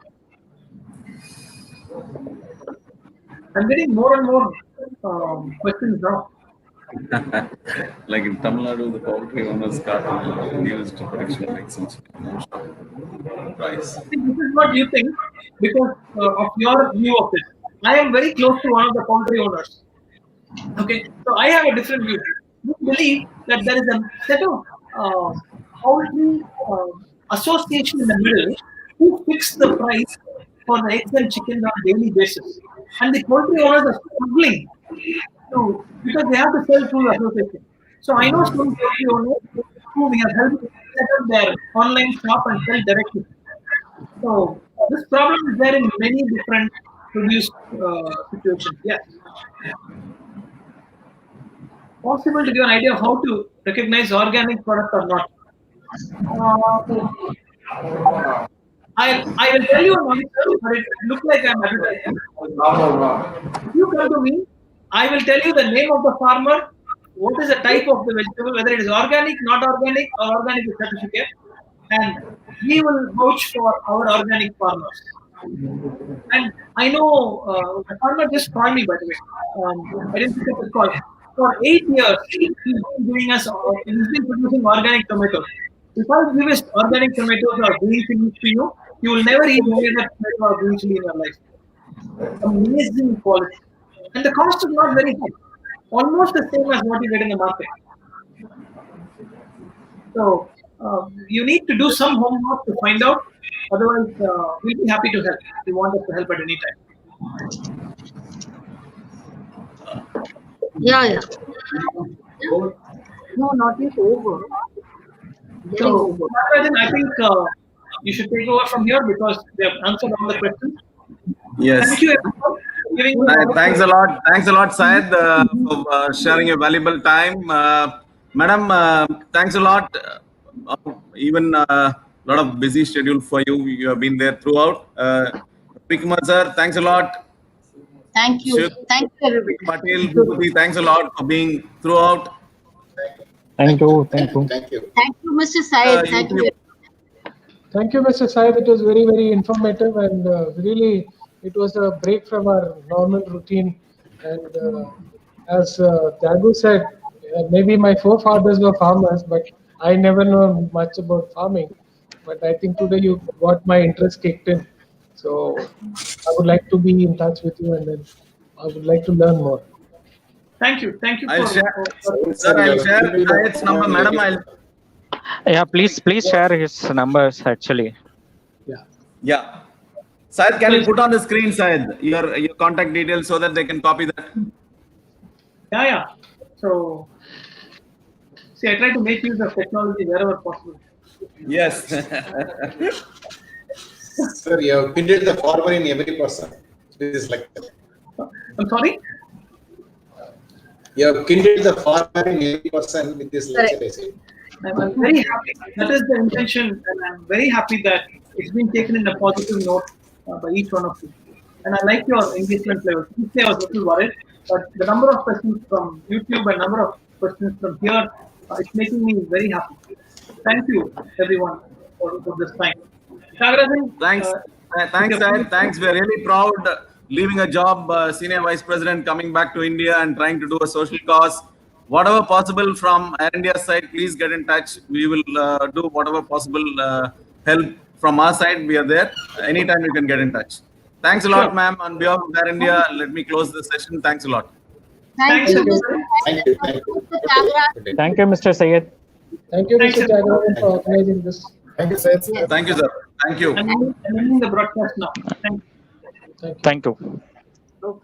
I'm getting more and more questions now. Like in Tamil Nadu, the poultry owners got reduced production license price. This is what you think because of your view of it. I am very close to one of the poultry owners. Okay, so I have a different view. We believe that there is a set of poultry association in the middle who fix the price for the eggs and chickens on a daily basis, and the poultry owners are struggling to because they have to sell through the association. So I know some poultry owners who we have helped set up their online shop and sell directly. So this problem is there in many different produce situations. Yes. Possible to give an idea of how to recognize organic product or not. I will tell you an answer, but it looks like I'm advertising. If you come to me, I will tell you the name of the farmer, what is the type of the vegetable, whether it is organic, not organic, or organic with certificate. and we will vouch for our organic farmers. And I know the farmer just called me, by the way. I didn't pick up the call. For 8 years, he's been doing us. He's been producing organic tomatoes. If I give us organic tomatoes or green chilies to you, you will never eat any other tomato or green chili in your life. Amazing quality, and the cost is not very high. Almost the same as what you get in the market. So you need to do some homework to find out. Otherwise, we'll be happy to help. We want us to help at any time. Yeah. No, not yet over. So, Rajan, I think you should take over from here because they have answered all the questions. Yes. Thank you everyone for giving Thanks a lot. Thanks a lot, Syed, for sharing your valuable time. Madam, thanks a lot. Even a lot of busy schedule for you. You have been there throughout. Kumar sir, thanks a lot. Thank you. Thank you, everybody. Patel, Bhuti, thanks a lot for being throughout. Thank you. Thank you. Thank you. Thank you, Mr. Syed. Thank you. Thank you, Mr. Syed. It was very, very informative, and really, it was a break from our normal routine. And as Jagu said, maybe my forefathers were farmers, but I never know much about farming. But I think today you got my interest kicked in. So I would like to be in touch with you, and then I would like to learn more. Thank you. Thank you. I'll share. Sir, I'll share Syed's number. Madam, Yeah, please share his numbers actually. Yeah. Syed, can you put on the screen, Syed, your contact details so that they can copy that? Yeah. So, see, I try to make use of technology wherever possible. Yes. Sir, you have pinned the farmer in every person. This is like I'm sorry? you have kindled the farmer in every person with this lecture. I say. I'm very happy. That is the intention, and I'm very happy that it's been taken in a positive note by each one of you. And I like your engagement level. Initially, I was a little worried, but the number of questions from YouTube and number of questions from here, it's making me very happy. Thank you, everyone, for this time. Nagarajan, Thanks. Thanks, Syed. Thanks. We're really proud leaving a job, senior vice president, coming back to India and trying to do a social cause. Whatever possible from Air India's side, please get in touch. We will do whatever possible help from our side. We are there. Anytime you can get in touch. Thanks a lot, ma'am. On behalf of Air India, let me close the session. Thanks a lot. Thank you, Mr. Thank you. Thank you. Mr. Chagra. Thank you, Mr. Syed. Thank you, Thanks, Mr. Jagu, for organizing this. Thank you, Syed. Yes. Thank you, sir. Thank you. I'm ending the broadcast now. Thank you. Thank you. Thank you.